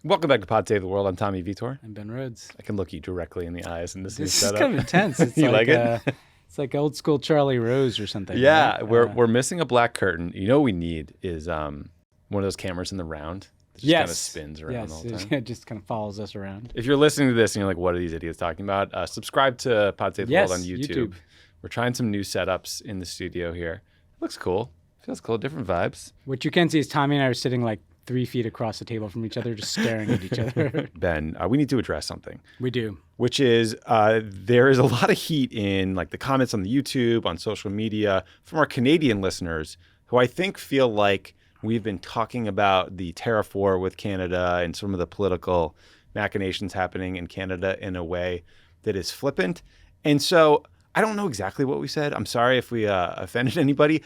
Welcome back to Pod Save the World. I'm Tommy Vitor. I'm Ben Rhodes. I can look you directly in the eyes in this new This is setup. kind of intense. It's You like it? It's like old school Charlie Rose or something. Yeah, right? we're missing a black curtain. You know what we need is one of those cameras in the round that just kind of spins around all the time. It just kind of follows us around. If you're listening to this and you're like, what are these idiots talking about? Subscribe to Pod Save the World on YouTube. We're trying some new setups in the studio here. It looks cool. Feels cool. Different vibes. What you can see is Tommy and I are sitting like 3 feet across the table from each other, just staring at each other. Ben, we need to address something. We do. Which is there is a lot of heat in like the comments on the YouTube, on social media from our Canadian listeners who I think feel like we've been talking about the tariff war with Canada and some of the political machinations happening in Canada in a way that is flippant. And so I don't know exactly what we said. I'm sorry if we offended anybody.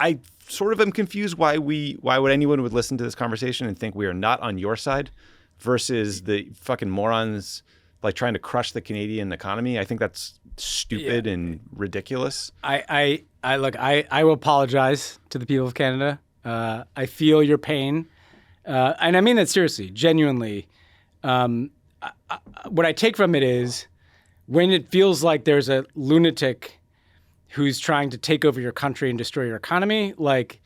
I sort of am confused why would anyone would listen to this conversation and think we are not on your side versus the fucking morons like trying to crush the Canadian economy. I think that's stupid and ridiculous. I will apologize to the people of Canada. I feel your pain. And I mean that seriously, genuinely. What I take from it is when it feels like there's a lunatic who's trying to take over your country and destroy your economy, like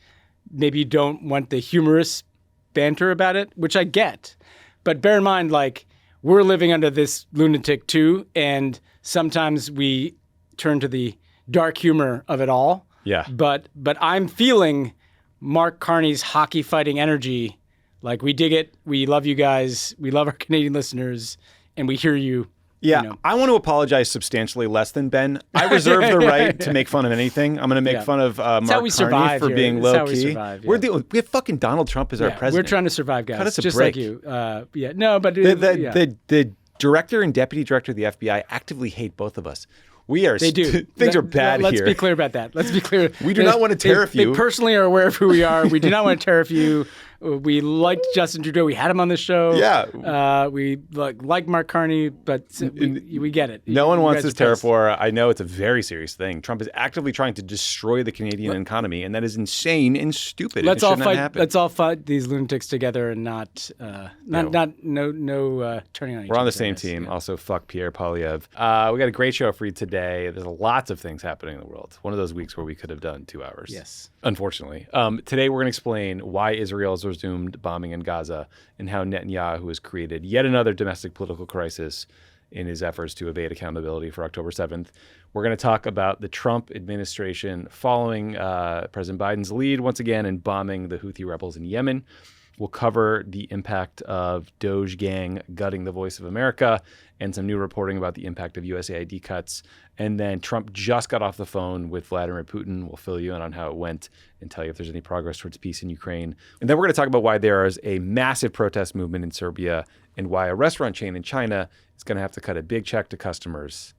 maybe you don't want the humorous banter about it, which I get. But bear in mind, like, we're living under this lunatic too, and sometimes we turn to the dark humor of it all. Yeah. But I'm feeling Mark Carney's hockey fighting energy. Like, we dig it. We love you guys. We love our Canadian listeners, and we hear you. Yeah, You know. I want to apologize substantially less than Ben. I reserve the right to make fun of anything. I'm going to make fun of Mark Carney for being low key. We have fucking Donald Trump as our president. We're trying to survive, guys. Cut us a just break. like you. The director and deputy director of the FBI actively hate both of us. We are. They do. Things are bad here. Let's be clear about that. Let's be clear. We do not want to tariff you. They personally are aware of who we are. We do not want to tariff you. We liked Justin Trudeau. We had him on the show. Yeah. We like Mark Carney, but we get it. No one wants this tariff war. I know it's a very serious thing. Trump is actively trying to destroy the Canadian economy, and that is insane and stupid. Let's all fight. Let's all fight these lunatics together, and not turning on each other. We're on the same team. Yeah. Also, fuck Pierre Poilievre. We got a great show for you today. There's lots of things happening in the world. One of those weeks where we could have done 2 hours. Yes. Unfortunately. Today we're going to explain why Israel has resumed bombing in Gaza and how Netanyahu has created yet another domestic political crisis in his efforts to evade accountability for October 7th. We're going to talk about the Trump administration following President Biden's lead once again in bombing the Houthi rebels in Yemen. We'll cover the impact of Doge Gang gutting the voice of America and some new reporting about the impact of USAID cuts. And then Trump just got off the phone with Vladimir Putin. We'll fill you in on how it went and tell you if there's any progress towards peace in Ukraine. And then we're going to talk about why there is a massive protest movement in Serbia and why a restaurant chain in China is going to have to cut a big check to customers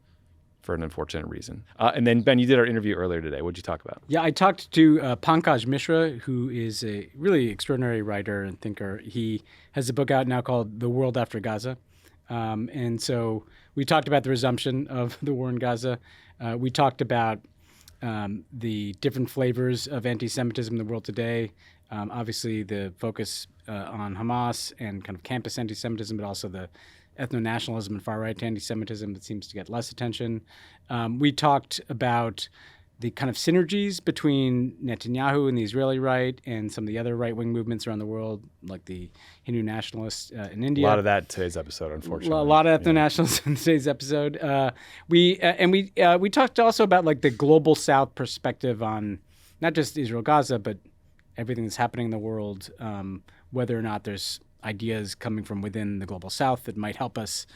for an unfortunate reason. And then, Ben, you did our interview earlier today. What did you talk about? Yeah, I talked to Pankaj Mishra, who is a really extraordinary writer and thinker. He has a book out now called The World After Gaza. And so we talked about the resumption of the war in Gaza. We talked about the different flavors of anti-Semitism in the world today. Obviously, the focus on Hamas and kind of campus anti-Semitism, but also the ethno-nationalism and far-right anti-Semitism that seems to get less attention. We talked about the kind of synergies between Netanyahu and the Israeli right and some of the other right-wing movements around the world, like the Hindu nationalists in India. A lot of that in today's episode, unfortunately. A lot of ethno-nationalists in today's episode. We talked also about like the global South perspective on not just Israel-Gaza, but everything that's happening in the world, whether or not there's ideas coming from within the global South that might help us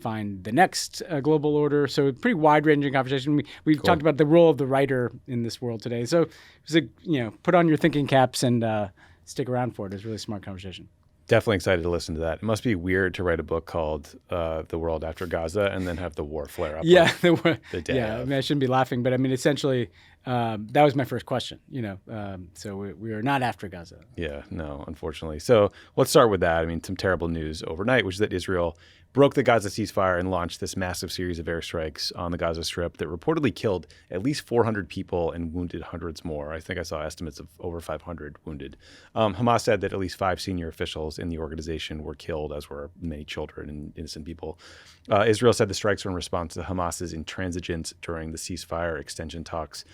find the next global order. So pretty wide-ranging conversation. We've talked about the role of the writer in this world today. So it was put on your thinking caps and stick around for it. It was a really smart conversation. Definitely excited to listen to that. It must be weird to write a book called The World After Gaza and then have the war flare up. Yeah, the day of. I mean, I shouldn't be laughing, but I mean, essentially, that was my first question. So we are not after Gaza. Yeah, no, unfortunately. So let's start with that. I mean, some terrible news overnight, which is that Israel broke the Gaza ceasefire and launched this massive series of airstrikes on the Gaza Strip that reportedly killed at least 400 people and wounded hundreds more. I think I saw estimates of over 500 wounded. Hamas said that at least 5 senior officials in the organization were killed, as were many children and innocent people. Israel said the strikes were in response to Hamas's intransigence during the ceasefire extension talks.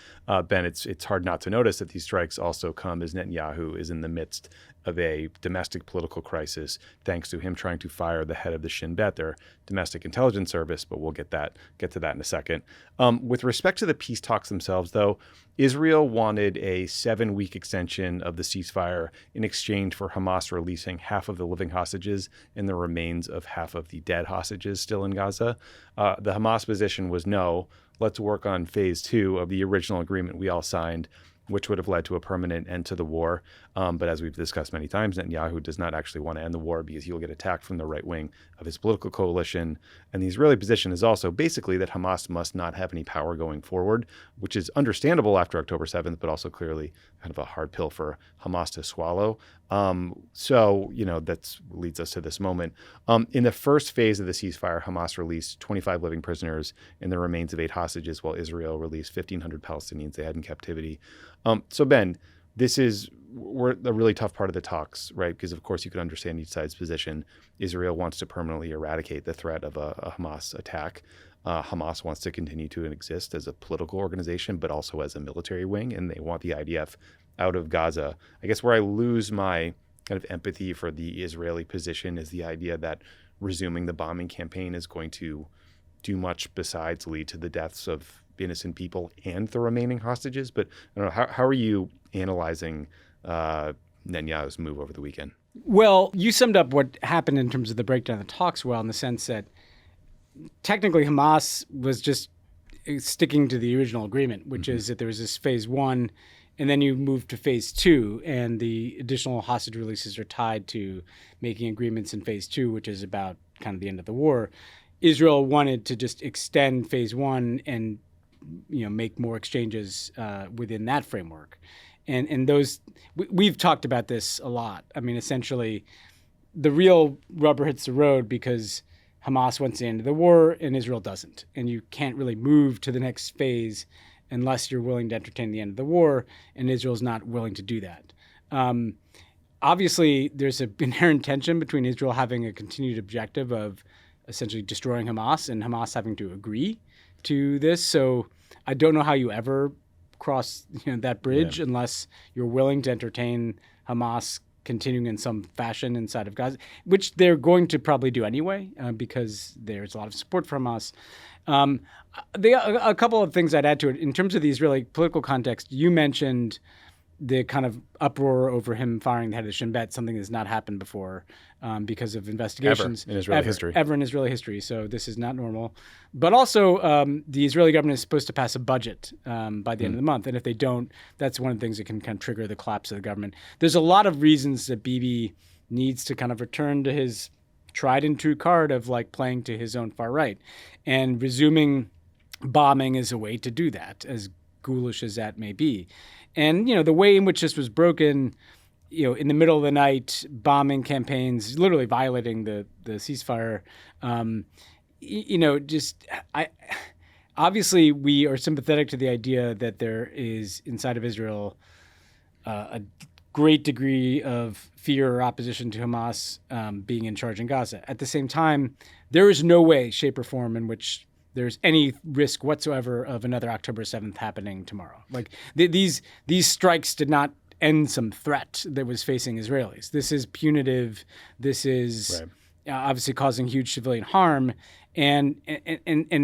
Ben, it's hard not to notice that these strikes also come as Netanyahu is in the midst of a domestic political crisis, thanks to him trying to fire the head of the Shin Bet, their domestic intelligence service. But we'll get to that in a second. With respect to the peace talks themselves, though, Israel wanted a 7-week extension of the ceasefire in exchange for Hamas releasing half of the living hostages and the remains of half of the dead hostages still in Gaza. The Hamas position was no, let's work on phase 2 of the original agreement we all signed, which would have led to a permanent end to the war. But as we've discussed many times, Netanyahu does not actually want to end the war because he will get attacked from the right wing of his political coalition. And the Israeli position is also basically that Hamas must not have any power going forward, which is understandable after October 7th, but also clearly kind of a hard pill for Hamas to swallow. That leads us to this moment. In the first phase of the ceasefire, Hamas released 25 living prisoners and the remains of 8 hostages, while Israel released 1,500 Palestinians they had in captivity. So Ben, we're a really tough part of the talks, right? Because of course you can understand each side's position. Israel wants to permanently eradicate the threat of a Hamas attack. Hamas wants to continue to exist as a political organization, but also as a military wing, and they want the IDF out of Gaza. I guess where I lose my kind of empathy for the Israeli position is the idea that resuming the bombing campaign is going to do much besides lead to the deaths of innocent people and the remaining hostages. But I don't know, how are you analyzing Netanyahu's move over the weekend? Well, you summed up what happened in terms of the breakdown of the talks well, in the sense that technically Hamas was just sticking to the original agreement, which is that there was this phase 1, and then you move to phase 2, and the additional hostage releases are tied to making agreements in phase 2, which is about kind of the end of the war. Israel wanted to just extend phase 1 and make more exchanges within that framework. And those, we've talked about this a lot. I mean, essentially, the real rubber hits the road because Hamas wants the end of the war and Israel doesn't. And you can't really move to the next phase unless you're willing to entertain the end of the war, and Israel's not willing to do that. Obviously, there's an inherent tension between Israel having a continued objective of essentially destroying Hamas and Hamas having to agree to this. So I don't know how you ever cross that bridge unless you're willing to entertain Hamas continuing in some fashion inside of Gaza, which they're going to probably do anyway because there's a lot of support from Hamas. A couple of things I'd add to it. In terms of the Israeli political context, you mentioned the kind of uproar over him firing the head of the Shin Bet, something that's not happened before because of investigations. Ever in Israeli history. Ever in Israeli history. So this is not normal. But also, the Israeli government is supposed to pass a budget by the end of the month. And if they don't, that's one of the things that can kind of trigger the collapse of the government. There's a lot of reasons that Bibi needs to kind of return to his tried and true card of like playing to his own far right. And resuming bombing is a way to do that, as ghoulish as that may be. And, the way in which this was broken, in the middle of the night, bombing campaigns, literally violating the ceasefire, obviously we are sympathetic to the idea that there is inside of Israel a great degree of fear or opposition to Hamas being in charge in Gaza. At the same time, there is no way, shape, or form in which there's any risk whatsoever of another October 7th happening tomorrow. Like these strikes did not end some threat that was facing Israelis. This is punitive. This is obviously causing huge civilian harm, and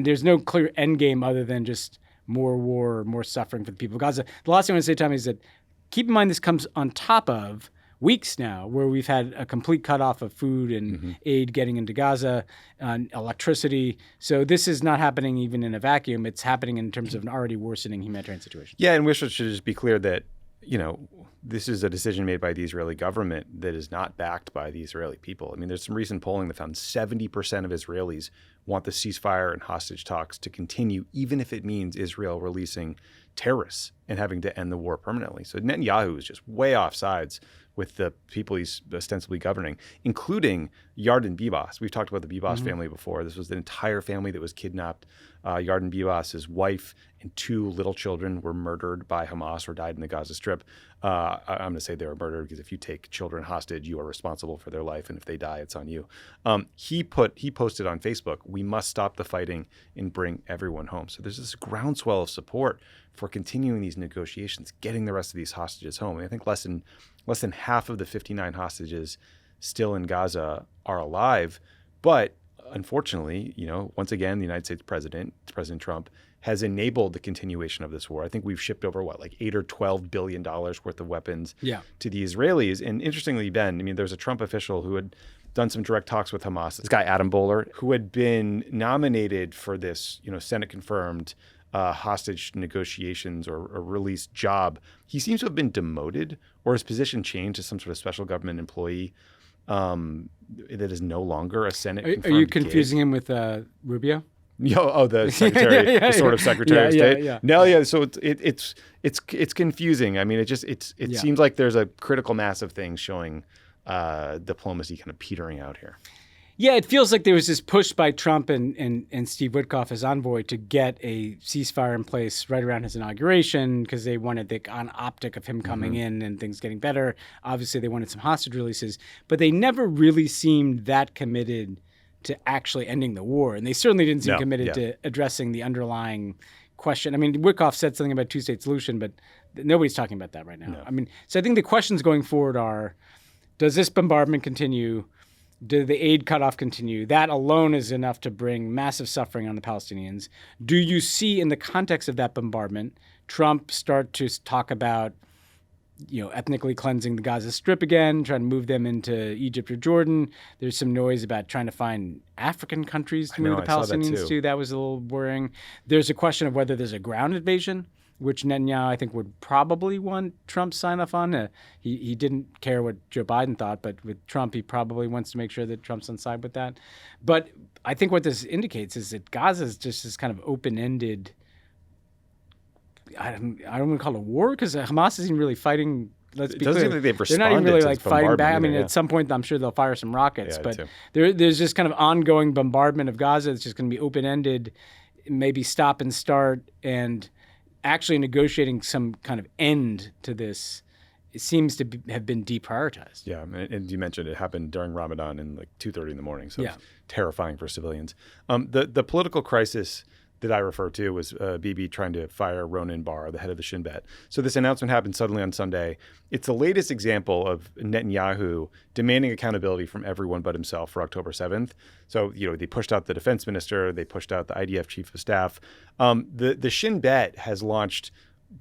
there's no clear end game other than just more war, more suffering for the people of Gaza. The last thing I want to say, Tommy, is that keep in mind this comes on top of weeks now where we've had a complete cutoff of food and aid getting into Gaza, electricity. So this is not happening even in a vacuum. It's happening in terms of an already worsening humanitarian situation. Yeah, and we should just be clear that, this is a decision made by the Israeli government that is not backed by the Israeli people. I mean, there's some recent polling that found 70% of Israelis want the ceasefire and hostage talks to continue, even if it means Israel releasing terrorists and having to end the war permanently. So Netanyahu is just way off sides with the people he's ostensibly governing, including Yarden Bibas. We've talked about the Bibas family before. This was the entire family that was kidnapped. Yarden Bibas, his wife and 2 little children were murdered by Hamas or died in the Gaza Strip. I'm going to say they were murdered because if you take children hostage, you are responsible for their life, and if they die, it's on you. He posted on Facebook, "We must stop the fighting and bring everyone home." So there's this groundswell of support for continuing these negotiations, getting the rest of these hostages home. And I think less than half of the 59 hostages still in Gaza are alive. But unfortunately, once again, the United States President Trump, has enabled the continuation of this war. I think we've shipped over like $8 or $12 billion worth of weapons to the Israelis. And interestingly, Ben, there's a Trump official who had done some direct talks with Hamas. This guy, Adam Boehler, who had been nominated for this, Senate confirmed hostage negotiations or release job. He seems to have been demoted, or his position changed to some sort of special government employee that is no longer a Senate confirmed Are you confusing him with Rubio? The secretary, the sort of secretary of state. No, so it's confusing. It seems like there's a critical mass of things showing diplomacy kind of petering out here. Yeah, it feels like there was this push by Trump and Steve Witkoff as envoy to get a ceasefire in place right around his inauguration because they wanted the on optic of him coming in and things getting better. Obviously, they wanted some hostage releases, but they never really seemed that committed to actually ending the war. And they certainly didn't seem committed to addressing the underlying question. Witkoff said something about two-state solution, but nobody's talking about that right now. No. So I think the questions going forward are, does this bombardment continue? Do the aid cutoff continue? That alone is enough to bring massive suffering on the Palestinians. Do you see in the context of that bombardment, Trump start to talk about, ethnically cleansing the Gaza Strip again, trying to move them into Egypt or Jordan? There's some noise about trying to find African countries to move the Palestinians to. That was a little worrying. There's a question of whether there's a ground invasion, which Netanyahu, I think, would probably want Trump sign off on. He didn't care what Joe Biden thought, but with Trump, he probably wants to make sure that Trump's on side with that. But I think what this indicates is that Gaza is just this kind of open-ended, I don't want to call it a war, because Hamas isn't really fighting. Let's be clear. It doesn't seem like they've responded. They're not even really fighting back. At some point, I'm sure they'll fire some rockets. But there's this kind of ongoing bombardment of Gaza that's just going to be open-ended, maybe stop and start, and actually negotiating some kind of end to this, it seems to have been deprioritized. Yeah, and you mentioned it happened during Ramadan in 2:30 in the morning, so it's terrifying for civilians. The political crisis that I refer to was Bibi trying to fire Ronen Bar, the head of the Shin Bet. So this announcement happened suddenly on Sunday. It's the latest example of Netanyahu demanding accountability from everyone but himself for October 7th. So, they pushed out the defense minister. They pushed out the IDF chief of staff. The Shin Bet has launched.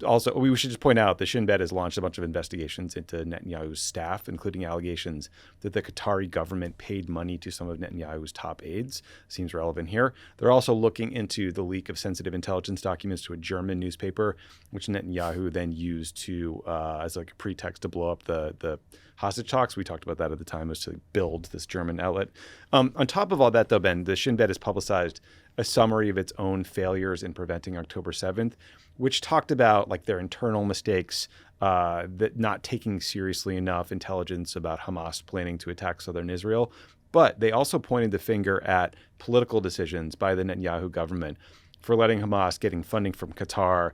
Also, we should just point out the Shin Bet has launched a bunch of investigations into Netanyahu's staff, including allegations that the Qatari government paid money to some of Netanyahu's top aides. Seems relevant here. They're also looking into the leak of sensitive intelligence documents to a German newspaper, which Netanyahu then used to as a pretext to blow up the hostage talks. We talked about that at the time, was to build this German outlet. On top of all that, though, Ben, the Shin Bet has publicized a summary of its own failures in preventing October 7th, which talked about their internal mistakes, that not taking seriously enough intelligence about Hamas planning to attack southern Israel. But they also pointed the finger at political decisions by the Netanyahu government for letting Hamas, getting funding from Qatar,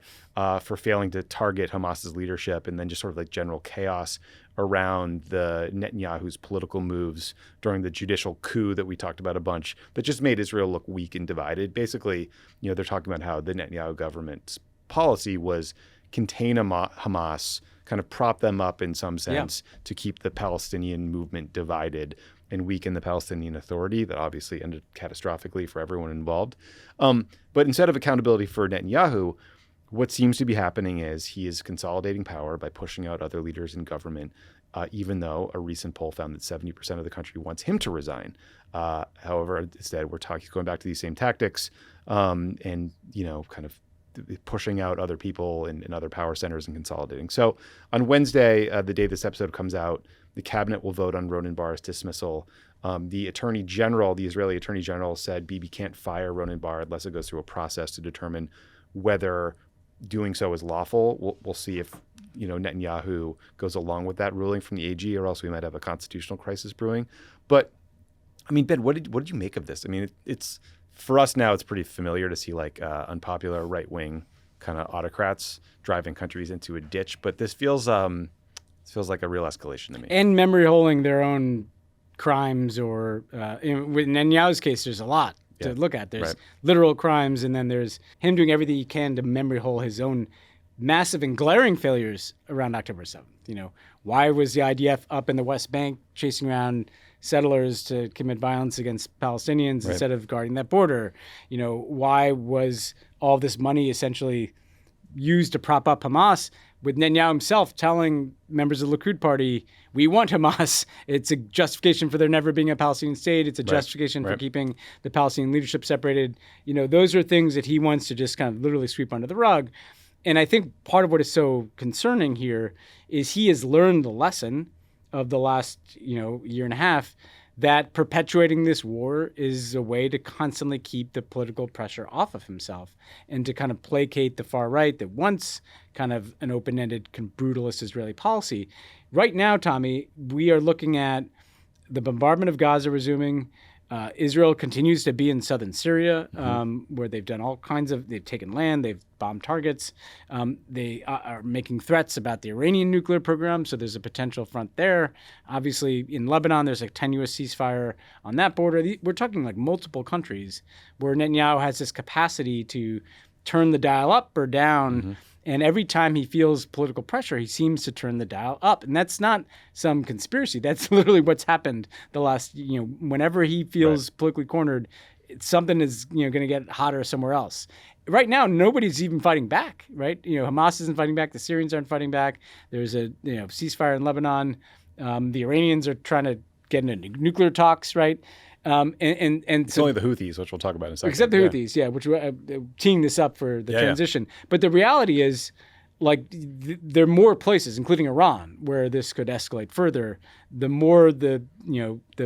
for failing to target Hamas's leadership, and then just sort of general chaos around the Netanyahu's political moves during the judicial coup that we talked about a bunch, that just made Israel look weak and divided. Basically, they're talking about how the Netanyahu government's policy was contain Hamas, kind of prop them up in some sense to keep the Palestinian movement divided and weaken the Palestinian Authority. That obviously ended catastrophically for everyone involved. But instead of accountability for Netanyahu, what seems to be happening is he is consolidating power by pushing out other leaders in government, even though a recent poll found that 70% of the country wants him to resign. However, instead, he's going back to these same tactics, and kind of pushing out other people in other power centers and consolidating. So on Wednesday, the day this episode comes out, the cabinet will vote on Ronen Bar's dismissal. The Israeli attorney general said Bibi can't fire Ronen Bar unless it goes through a process to determine whether doing so is lawful. We'll see if Netanyahu goes along with that ruling from the AG, or else we might have a constitutional crisis brewing. But I mean, Ben, what did you make of this? I mean, it's for us now, it's pretty familiar to see like unpopular right wing kind of autocrats driving countries into a ditch, but this feels like a real escalation to me. And memory holding their own crimes, or with Netanyahu's case, there's a lot to look at. There's literal crimes, and then there's him doing everything he can to memory hole his own massive and glaring failures around October 7th. Why was the IDF up in the West Bank chasing around settlers to commit violence against Palestinians instead of guarding that border? Why was all this money essentially used to prop up Hamas, with Netanyahu himself telling members of the Likud party, we want Hamas. It's a justification for there never being a Palestinian state. It's a justification for keeping the Palestinian leadership separated. Those are things that he wants to just kind of literally sweep under the rug. And I think part of what is so concerning here is he has learned the lesson of the last, year and a half, that perpetuating this war is a way to constantly keep the political pressure off of himself and to kind of placate the far right that wants kind of an open-ended, brutalist Israeli policy. Right now, Tommy, we are looking at the bombardment of Gaza resuming. Israel continues to be in southern Syria, where they've done all kinds of, they've taken land, they've bombed targets. They are making threats about the Iranian nuclear program, so there's a potential front there. Obviously, in Lebanon, there's a tenuous ceasefire on that border. We're talking like multiple countries where Netanyahu has this capacity to turn the dial up or down. And every time he feels political pressure, he seems to turn the dial up. And that's not some conspiracy. That's literally what's happened the last, whenever he feels politically cornered, something is, going to get hotter somewhere else. Right now, nobody's even fighting back, right? Hamas isn't fighting back. The Syrians aren't fighting back. There's a, ceasefire in Lebanon. The Iranians are trying to get into nuclear talks, right? And it's only the Houthis, which we'll talk about in a second. Except the Houthis, which we're teeing this up for the transition. But the reality is, there are more places, including Iran, where this could escalate further. The more the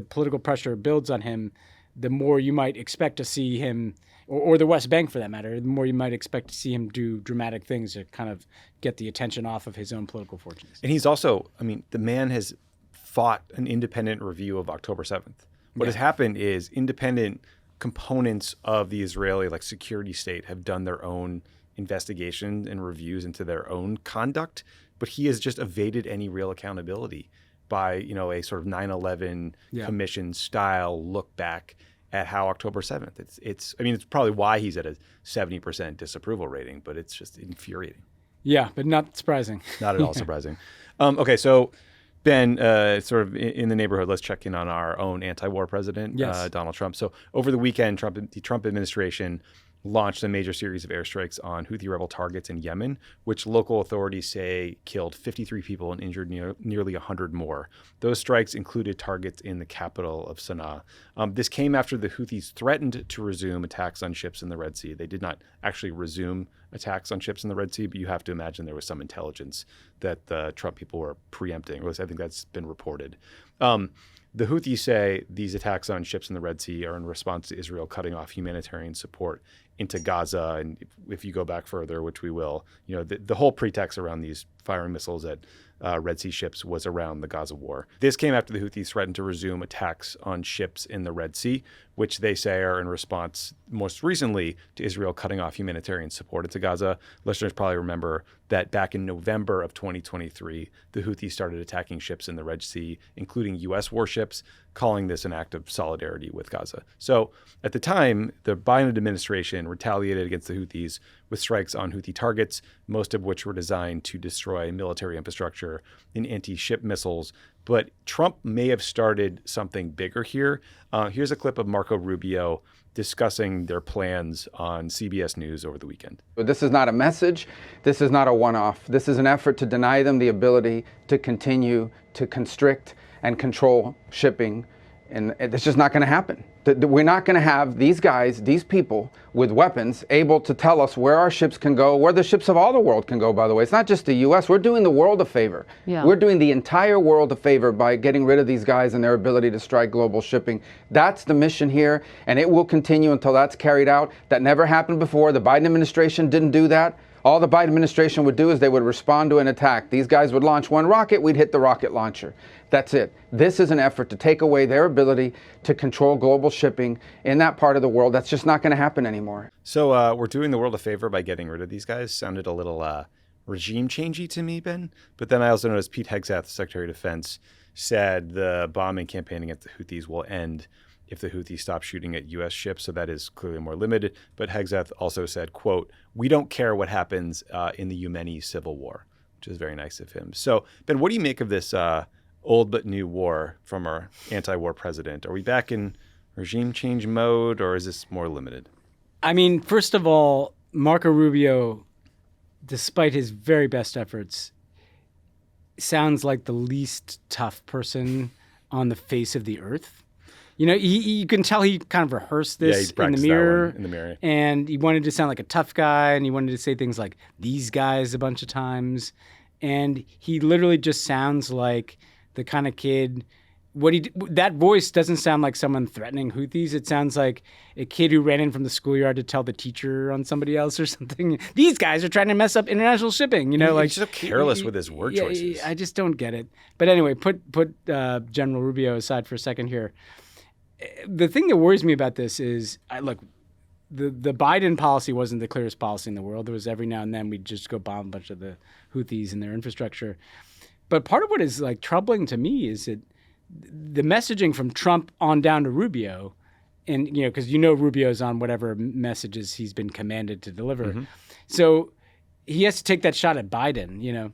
political pressure builds on him, the more you might expect to see him, or the West Bank for that matter, the more you might expect to see him do dramatic things to kind of get the attention off of his own political fortunes. And he's also, the man has fought an independent review of October 7th. What has happened is independent components of the Israeli security state have done their own investigation and reviews into their own conduct, but he has just evaded any real accountability by a sort of 9/11 commission style look back at how October 7th. It's probably why he's at a 70% disapproval rating, but it's just infuriating. Yeah, but not surprising. Not at all surprising. Okay, so Ben, sort of in the neighborhood, let's check in on our own anti-war president, Donald Trump. So over the weekend, the Trump administration launched a major series of airstrikes on Houthi rebel targets in Yemen, which local authorities say killed 53 people and injured nearly 100 more. Those strikes included targets in the capital of Sana'a. This came after the Houthis threatened to resume attacks on ships in the Red Sea. They did not actually resume attacks on ships in the Red Sea, but you have to imagine there was some intelligence that the Trump people were preempting. At least I think that's been reported. The Houthis say these attacks on ships in the Red Sea are in response to Israel cutting off humanitarian support into Gaza. And if you go back further, which we will, the whole pretext around these firing missiles at Red Sea ships was around the Gaza war. This came after the Houthis threatened to resume attacks on ships in the Red Sea, which they say are in response most recently to Israel cutting off humanitarian support into Gaza. Listeners probably remember that back in November of 2023, the Houthis started attacking ships in the Red Sea, including U.S. warships, calling this an act of solidarity with Gaza. So at the time, the Biden administration retaliated against the Houthis with strikes on Houthi targets, most of which were designed to destroy military infrastructure and anti-ship missiles. But Trump may have started something bigger here. Here's a clip of Marco Rubio discussing their plans on CBS News over the weekend. This is not a message. This is not a one-off. This is an effort to deny them the ability to continue to constrict and control shipping. And it's just not going to happen. We're not going to have these guys, these people with weapons able to tell us where our ships can go, where the ships of all the world can go, by the way. It's not just the U.S. We're doing the world a favor. Yeah. We're doing the entire world a favor by getting rid of these guys and their ability to strike global shipping. That's the mission here, and it will continue until that's carried out. That never happened before. The Biden administration didn't do that. All the Biden administration would do is they would respond to an attack. These guys would launch one rocket, we'd hit the rocket launcher. That's it. This is an effort to take away their ability to control global shipping in that part of the world. That's just not going to happen anymore. So we're doing the world a favor by getting rid of these guys. Sounded a little regime changey to me, Ben. But then I also noticed Pete Hegseth, Secretary of Defense, said the bombing campaign against the Houthis will end if the Houthis stop shooting at U.S. ships. So that is clearly more limited. But Hegseth also said, quote, "We don't care what happens in the Yemeni civil war," which is very nice of him. So, Ben, what do you make of this old but new war from our anti-war president? Are we back in regime change mode, or is this more limited? I mean, first of all, Marco Rubio, despite his very best efforts, sounds like the least tough person on the face of the earth. You know, you can tell he kind of rehearsed this in the mirror. And he wanted to sound like a tough guy, and he wanted to say things like "these guys" a bunch of times. And he literally just sounds like the kind of kid. That voice doesn't sound like someone threatening Houthis. It sounds like a kid who ran in from the schoolyard to tell the teacher on somebody else or something. These guys are trying to mess up international shipping. You know, he's so careless with his word choices. I just don't get it. But anyway, put General Rubio aside for a second here. The thing that worries me about this is, look, the Biden policy wasn't the clearest policy in the world. There was every now and then we'd just go bomb a bunch of the Houthis and their infrastructure. But part of what is like troubling to me is that the messaging from Trump on down to Rubio, and because Rubio's on whatever messages he's been commanded to deliver, Mm-hmm. so he has to take that shot at Biden.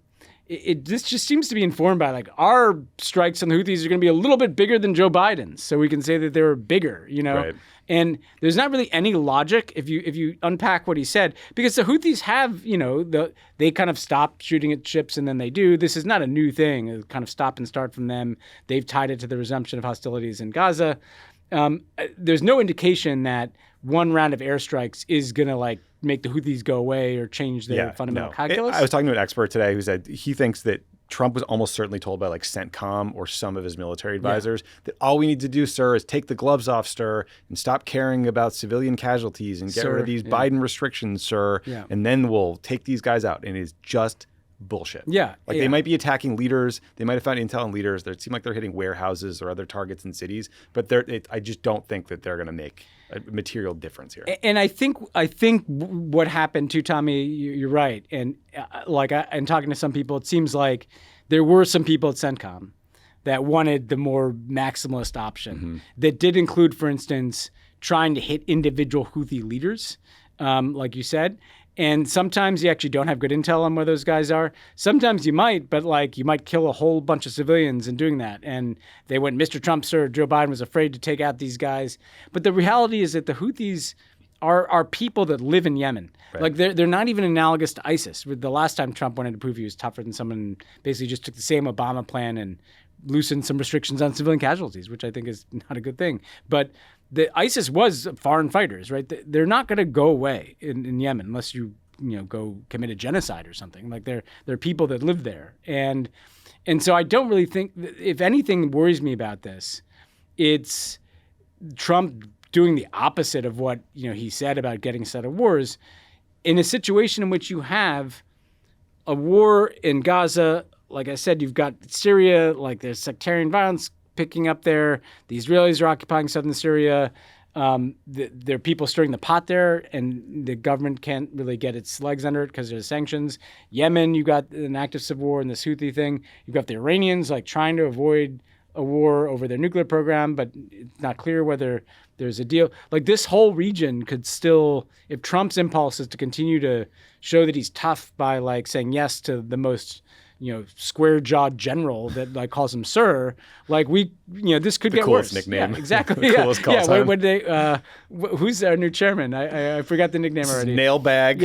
This just seems to be informed by like our strikes on the Houthis are going to be a little bit bigger than Joe Biden's, so we can say that they were bigger. Right. And there's not really any logic if you unpack what he said, because the Houthis have, they kind of stopped shooting at ships and then they do. This is not a new thing. It's kind of stop and start from them. They've tied it to the resumption of hostilities in Gaza. There's no indication that one round of airstrikes is going to make the Houthis go away or change their fundamental calculus. I was talking to an expert today who said he thinks that Trump was almost certainly told by CENTCOM or some of his military advisors that all we need to do, sir, is take the gloves off, sir, and stop caring about civilian casualties and get rid of these Biden restrictions, sir, and then we'll take these guys out. And it is just bullshit. They might be attacking leaders. They might have found intel on leaders. It seems like they're hitting warehouses or other targets in cities, but I just don't think that they're going to make a material difference here. And I think what happened too, Tommy, you're right. And and talking to some people, it seems like there were some people at CENTCOM that wanted the more maximalist option that did include, for instance, trying to hit individual Houthi leaders, like you said. And sometimes you actually don't have good intel on where those guys are. Sometimes you might, but you might kill a whole bunch of civilians in doing that. And they went, Mr. Trump, sir, Joe Biden was afraid to take out these guys. But the reality is that the Houthis are people that live in Yemen. Right. They're not even analogous to ISIS. The last time Trump wanted to prove he was tougher than someone, basically just took the same Obama plan and loosened some restrictions on civilian casualties, which I think is not a good thing. But the ISIS was foreign fighters, right? They're not going to go away in Yemen unless you go commit a genocide or something. They're people that live there, and so I don't really think, if anything worries me about this, it's Trump doing the opposite of what he said about getting us out of wars, in a situation in which you have a war in Gaza. Like I said, you've got Syria, there's sectarian violence picking up there. The Israelis are occupying southern Syria. There are people stirring the pot there, and the government can't really get its legs under it because there's sanctions. Yemen, you got an active civil war and this Houthi thing. You've got the Iranians trying to avoid a war over their nuclear program, but it's not clear whether there's a deal. This whole region could still, if Trump's impulse is to continue to show that he's tough by saying yes to the most square-jawed general that calls him sir, this could get worse. The coolest nickname. Yeah, exactly. The coolest call sign. When they, who's our new chairman? I forgot the nickname already. Nailbag.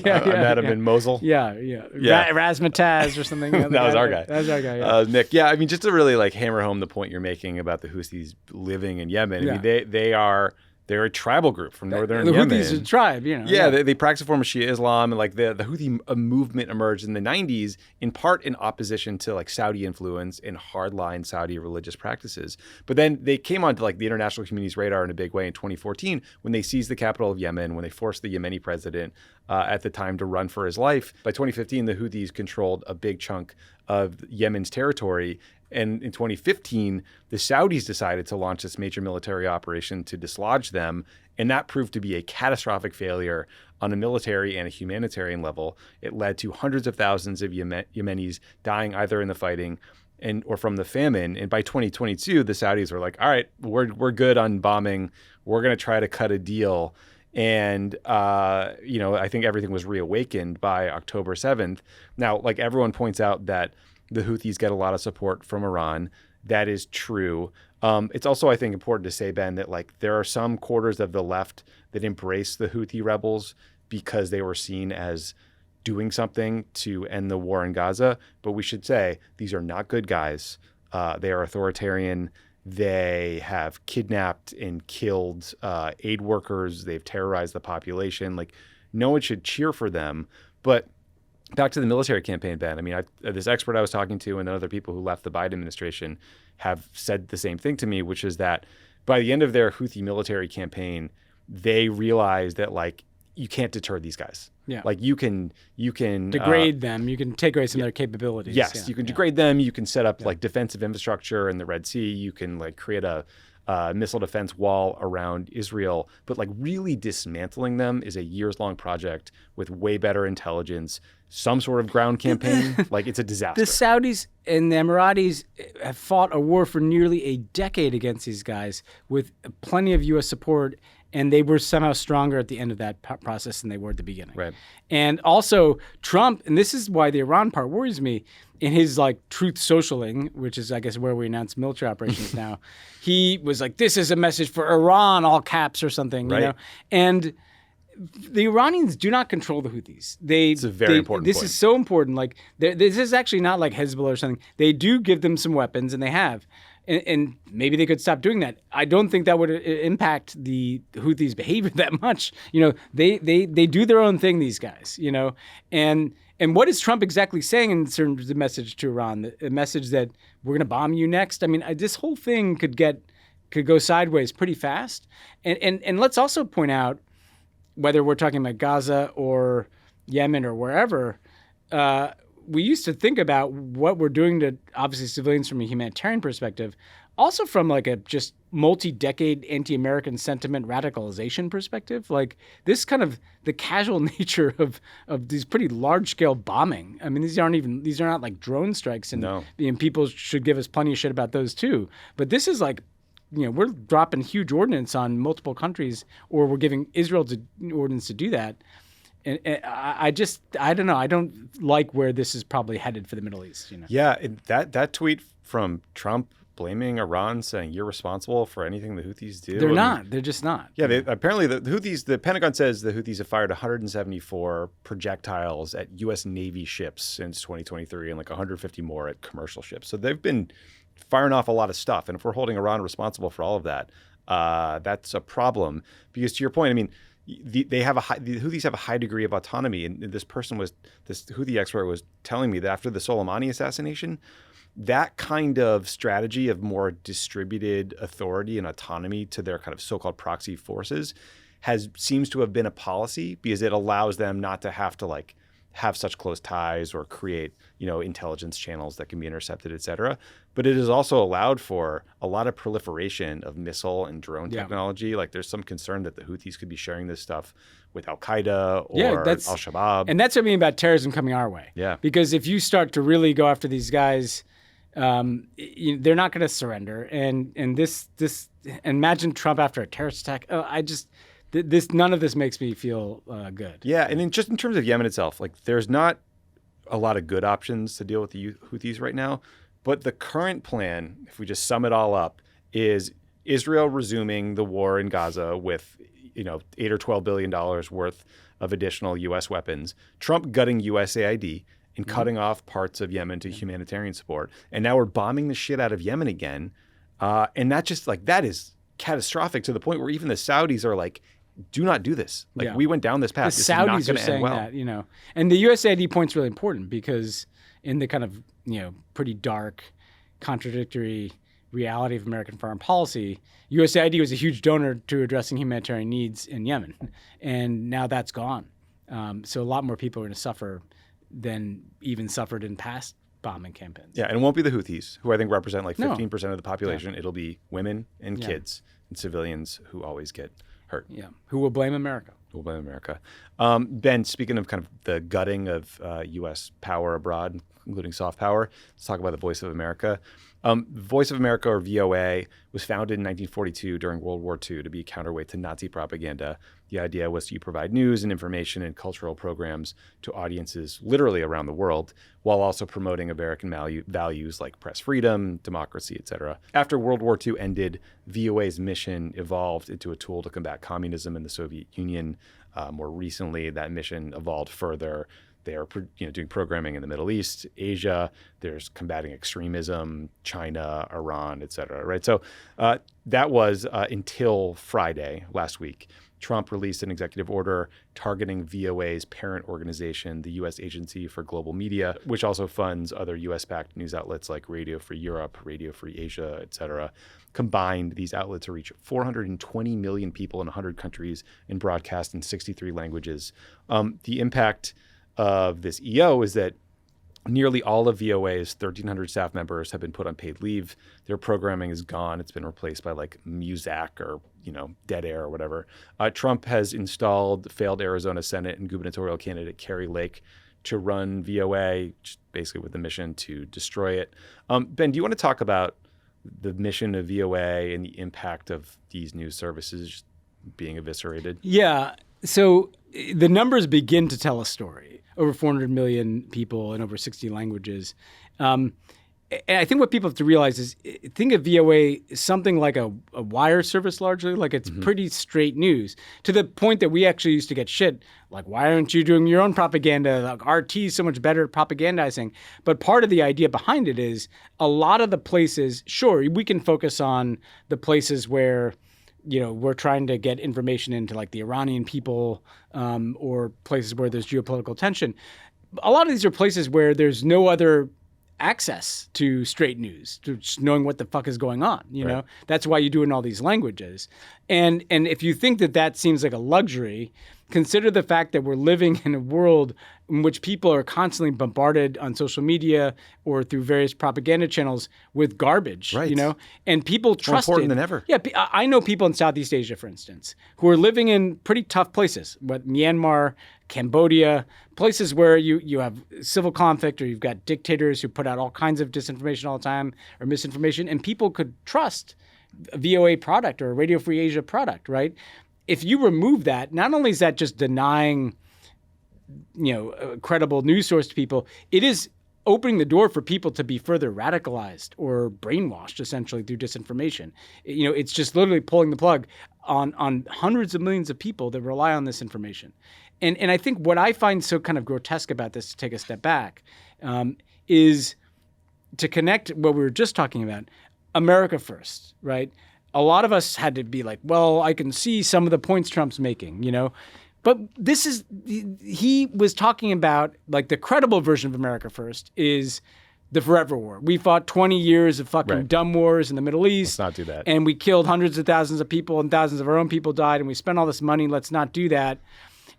Madam in Mosul. Yeah. Razzmatazz or something. That was our guy. That was our guy, yeah. Nick, I mean, just to really hammer home the point you're making about the Houthis living in Yemen, I mean, they're They're a tribal group from northern the Yemen. Houthis are a tribe, you know. Yeah, they practice a form of Shia Islam, and like the Houthi movement emerged in the 90s in part in opposition to like Saudi influence and hardline Saudi religious practices. But then they came onto like the international community's radar in a big way in 2014 when they seized the capital of Yemen, when they forced the Yemeni president at the time to run for his life. By 2015, the Houthis controlled a big chunk of Yemen's territory. And in 2015, the Saudis decided to launch this major military operation to dislodge them. And that proved to be a catastrophic failure on a military and a humanitarian level. It led to hundreds of thousands of Yemenis dying either in the fighting or from the famine. And by 2022, the Saudis were like, all right, we're good on bombing. We're going to try to cut a deal. And, I think everything was reawakened by October 7th. Now, like everyone points out that the Houthis get a lot of support from Iran. That is true. It's also, I think, important to say, Ben, that like there are some quarters of the left that embrace the Houthi rebels because they were seen as doing something to end the war in Gaza. But we should say these are not good guys. They are authoritarian. They have kidnapped and killed aid workers. They've terrorized the population. Like no one should cheer for them. But back to the military campaign, Ben. I mean, this expert I was talking to and other people who left the Biden administration have said the same thing to me, which is that by the end of their Houthi military campaign, they realized that like you can't deter these guys. Yeah. Like you can degrade them. You can take away some of their capabilities. Yes, you can degrade them. You can set up like defensive infrastructure in the Red Sea. You can like create a missile defense wall around Israel. But like really dismantling them is a years-long project with way better intelligence, some sort of ground campaign. Like it's a disaster. The Saudis and the Emiratis have fought a war for nearly a decade against these guys with plenty of U.S. support, and they were somehow stronger at the end of that process than they were at the beginning. Right. And also Trump, and this is why the Iran part worries me, in his like truth socialing, which is I guess where we announce military operations now, he was like, this is a message for Iran, all caps or something, you know? And the Iranians do not control the Houthis. It's a very important This point. is so important. Like this is actually not like Hezbollah or something. They do give them some weapons, and they have. And maybe they could stop doing that. I don't think that would impact the Houthis' behavior that much. You know, they do their own thing, these guys, you know. And what is Trump exactly saying in terms of the message to Iran? The message that we're going to bomb you next? I mean, this whole thing could go sideways pretty fast. And let's also point out, whether we're talking about Gaza or Yemen or wherever, we used to think about what we're doing to obviously civilians from a humanitarian perspective, also from like a just multi-decade anti-American sentiment radicalization perspective. Like this kind of the casual nature of these pretty large-scale bombing. I mean, these are not like drone strikes, and, and people should give us plenty of shit about those too. But this is like, you know, we're dropping huge ordnance on multiple countries, or we're giving Israel ordnance to do that. And I don't know. I don't like where this is probably headed for the Middle East. You know? Yeah, that tweet from Trump blaming Iran, saying you're responsible for anything the Houthis do. They're not. They're just not. Yeah, apparently the Houthis. The Pentagon says the Houthis have fired 174 projectiles at U.S. Navy ships since 2023, and like 150 more at commercial ships. So they've been firing off a lot of stuff. And if we're holding Iran responsible for all of that, that's a problem. Because to your point, I mean, the Houthis have a high degree of autonomy, and this Houthi expert was telling me that after the Soleimani assassination, that kind of strategy of more distributed authority and autonomy to their kind of so-called proxy forces seems to have been a policy, because it allows them not to have to like have such close ties or create, you know, intelligence channels that can be intercepted, et cetera. But it has also allowed for a lot of proliferation of missile and drone technology. Like there's some concern that the Houthis could be sharing this stuff with Al-Qaeda or Al-Shabaab. And that's what I mean about terrorism coming our way. Yeah. Because if you start to really go after these guys, they're not going to surrender. And this imagine Trump after a terrorist attack. None of this makes me feel good. Yeah, and in terms of Yemen itself, like there's not a lot of good options to deal with the Houthis right now. But the current plan, if we just sum it all up, is Israel resuming the war in Gaza with, you know, $8 or $12 billion worth of additional U.S. weapons, Trump gutting USAID and cutting off parts of Yemen to humanitarian support, and now we're bombing the shit out of Yemen again, and that is catastrophic to the point where even the Saudis are like, do not do this. Like Yeah. we went down this path. The This is not Saudis going are to saying end well. that, you know, and the USAID point's really important because in the kind of, you know, pretty dark, contradictory reality of American foreign policy, USAID was a huge donor to addressing humanitarian needs in Yemen, and now that's gone. So a lot more people are going to suffer than even suffered in past bombing campaigns. Yeah, and it won't be the Houthis, who I think represent like No. 15% of the population. It'll be women and kids and civilians who always get hurt. Yeah. Who will blame America? We'll blame America. Ben, speaking of kind of the gutting of U.S. power abroad, including soft power, let's talk about the Voice of America. Voice of America, or VOA, was founded in 1942 during World War II to be a counterweight to Nazi propaganda. The idea was to provide news and information and cultural programs to audiences literally around the world, while also promoting American values like press freedom, democracy, etc. After World War II ended, VOA's mission evolved into a tool to combat communism in the Soviet Union. More recently, that mission evolved further. They are doing programming in the Middle East, Asia. There's combating extremism, China, Iran, et cetera, right? So that was until Friday last week. Trump released an executive order targeting VOA's parent organization, the U.S. Agency for Global Media, which also funds other U.S.-backed news outlets like Radio Free Europe, Radio Free Asia, et cetera. Combined, these outlets reach 420 million people in 100 countries and broadcast in 63 languages. The impact of this EO is that nearly all of VOA's 1,300 staff members have been put on paid leave. Their programming is gone. It's been replaced by like Muzak or, Dead Air or whatever. Trump has installed failed Arizona Senate and gubernatorial candidate Kari Lake to run VOA, basically with the mission to destroy it. Ben, do you want to talk about the mission of VOA and the impact of these news services being eviscerated? Yeah. So the numbers begin to tell a story. Over 400 million people in over 60 languages. And I think what people have to realize is, think of VOA something like a wire service largely, like it's pretty straight news, to the point that we actually used to get shit, like, why aren't you doing your own propaganda? Like, RT is so much better at propagandizing. But part of the idea behind it is a lot of the places, sure, we can focus on the places where we're trying to get information into like the Iranian people or places where there's geopolitical tension. A lot of these are places where there's no other access to straight news, to just knowing what the fuck is going on. You know, that's why you do it in all these languages. And if you think that seems like a luxury, consider the fact that we're living in a world in which people are constantly bombarded on social media or through various propaganda channels with garbage, and people trust it. More important than ever. Yeah, I know people in Southeast Asia, for instance, who are living in pretty tough places, but Myanmar, Cambodia, places where you have civil conflict or you've got dictators who put out all kinds of disinformation all the time or misinformation, and people could trust a VOA product or a Radio Free Asia product, right? If you remove that, not only is that just denying, a credible news source to people, it is opening the door for people to be further radicalized or brainwashed, essentially, through disinformation. It's just literally pulling the plug on hundreds of millions of people that rely on this information. And I think what I find so kind of grotesque about this, to take a step back, is to connect what we were just talking about, America first, right? A lot of us had to be like, well, I can see some of the points Trump's making, But he was talking about, like, the credible version of America first is the forever war. We fought 20 years of fucking dumb wars in the Middle East. Let's not do that. And we killed hundreds of thousands of people and thousands of our own people died and we spent all this money. Let's not do that.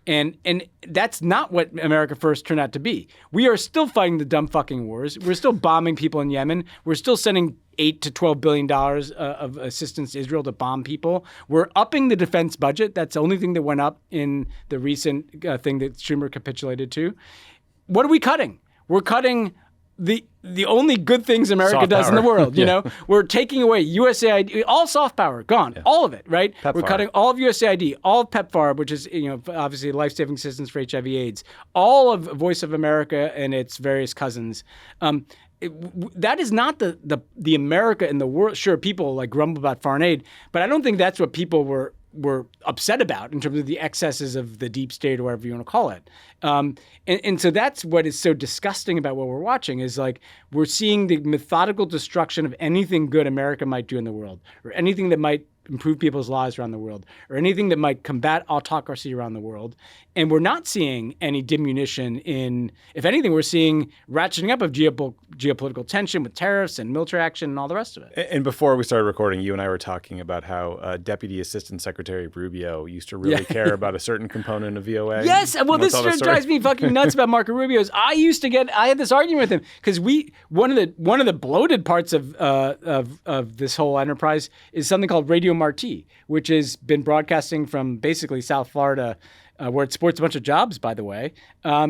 And that's not what America First turned out to be. We are still fighting the dumb fucking wars. We're still bombing people in Yemen. We're still sending $8 to $12 billion of assistance to Israel to bomb people. We're upping the defense budget. That's the only thing that went up in the recent thing that Schumer capitulated to. What are we cutting? We're cutting the only good things America soft does power. in the world, We're taking away USAID, all soft power, gone, all of it, right? PEPFAR. We're cutting all of USAID, all of PEPFAR, which is, obviously life-saving assistance for HIV/AIDS, all of Voice of America and its various cousins. That is not the America in the world. Sure, people like grumble about foreign aid, but I don't think that's what people were upset about in terms of the excesses of the deep state or whatever you want to call it. And so that's what is so disgusting about what we're watching is like we're seeing the methodical destruction of anything good America might do in the world or anything that might improve people's lives around the world, or anything that might combat autocracy around the world. And we're not seeing any diminution in, if anything, we're seeing ratcheting up of geopolitical tension with tariffs and military action and all the rest of it. And before we started recording, you and I were talking about how Deputy Assistant Secretary Rubio used to really care about a certain component of VOA. Yes, well, this drives me fucking nuts about Marco Rubio's. I had this argument with him because one of the bloated parts of this whole enterprise is something called Radio Marti, which has been broadcasting from basically South Florida, where it sports a bunch of jobs, by the way,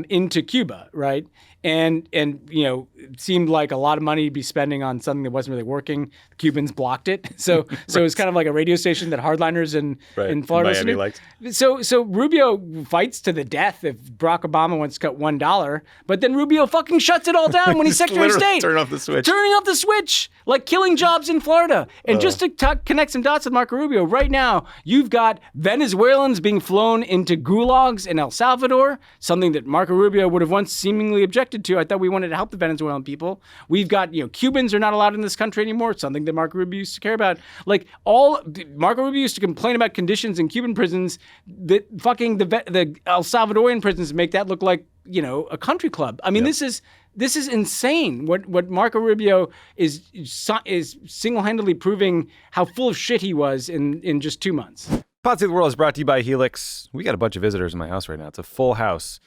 into Cuba, right? And it seemed like a lot of money to be spending on something that wasn't really working. The Cubans blocked it, so it was kind of like a radio station that hardliners in Florida Miami liked. So Rubio fights to the death if Barack Obama wants to cut $1, but then Rubio fucking shuts it all down when he's Secretary of State. Turning off the switch, like killing jobs in Florida. And just to connect some dots with Marco Rubio, right now you've got Venezuelans being flown into gulags in El Salvador, something that Marco Rubio would have once seemingly objected to. I thought we wanted to help the Venezuelan people. We've got, Cubans are not allowed in this country anymore, something that Marco Rubio used to care about. Marco Rubio used to complain about conditions in Cuban prisons that fucking the El Salvadorian prisons make that look like, a country club. I mean, This is insane. What Marco Rubio is single-handedly proving how full of shit he was in just 2 months. Pod Save the World is brought to you by Helix. We got a bunch of visitors in my house right now. It's a full house.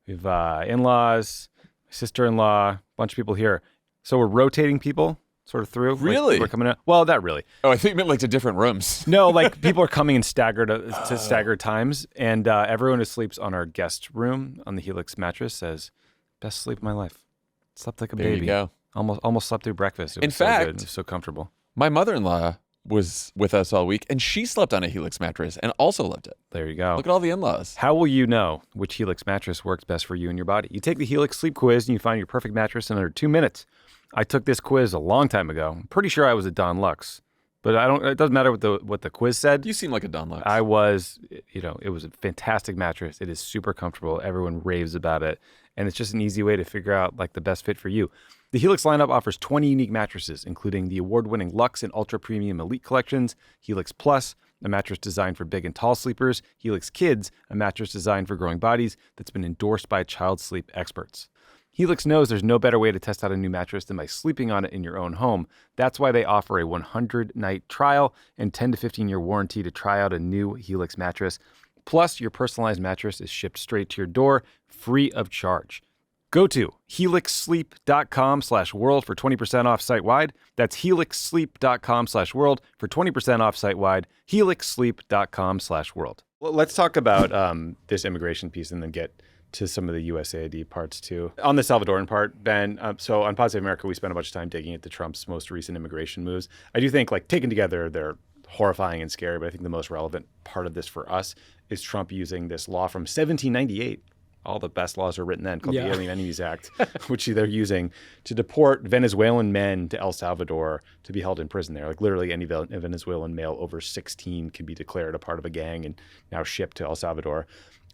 We've in-laws, sister-in-law, a bunch of people here. So we're rotating people sort of through. Really? Like we're coming out. Well, not really. Oh, I think you meant like to different rooms. No, like people are coming in staggered times, and everyone who sleeps on our guest room on the Helix mattress says, "Best sleep of my life. Slept like a baby. There you go. Almost slept through breakfast. It was In so fact, good. It was so comfortable." My mother-in-law was with us all week, and she slept on a Helix mattress and also loved it. There you go. Look at all the in-laws. How will you know which Helix mattress works best for you and your body? You take the Helix sleep quiz and you find your perfect mattress in under 2 minutes. I took this quiz a long time ago. I'm pretty sure I was a Don Lux, but it doesn't matter what the quiz said. You seem like a Don Lux. I was, it was a fantastic mattress. It is super comfortable. Everyone raves about it. And it's just an easy way to figure out like the best fit for you. The Helix lineup offers 20 unique mattresses, including the award-winning Luxe and Ultra Premium Elite collections, Helix Plus, a mattress designed for big and tall sleepers, Helix Kids, a mattress designed for growing bodies that's been endorsed by child sleep experts. Helix knows there's no better way to test out a new mattress than by sleeping on it in your own home. That's why they offer a 100-night trial and 10 to 15-year warranty to try out a new Helix mattress. Plus, your personalized mattress is shipped straight to your door, free of charge. Go to helixsleep.com/world for 20% off site-wide. That's helixsleep.com/world for 20% off site-wide. helixsleep.com/world. Well, let's talk about this immigration piece and then get to some of the USAID parts too. On the Salvadoran part, Ben, so on Pod Save America, we spent a bunch of time digging into Trump's most recent immigration moves. I do think, like, taken together, they're horrifying and scary, but I think the most relevant part of this for us is Trump using this law from 1798. All the best laws are written then, called the Alien Enemies Act, which they're using to deport Venezuelan men to El Salvador to be held in prison there. Like literally any Venezuelan male over 16 can be declared a part of a gang and now shipped to El Salvador.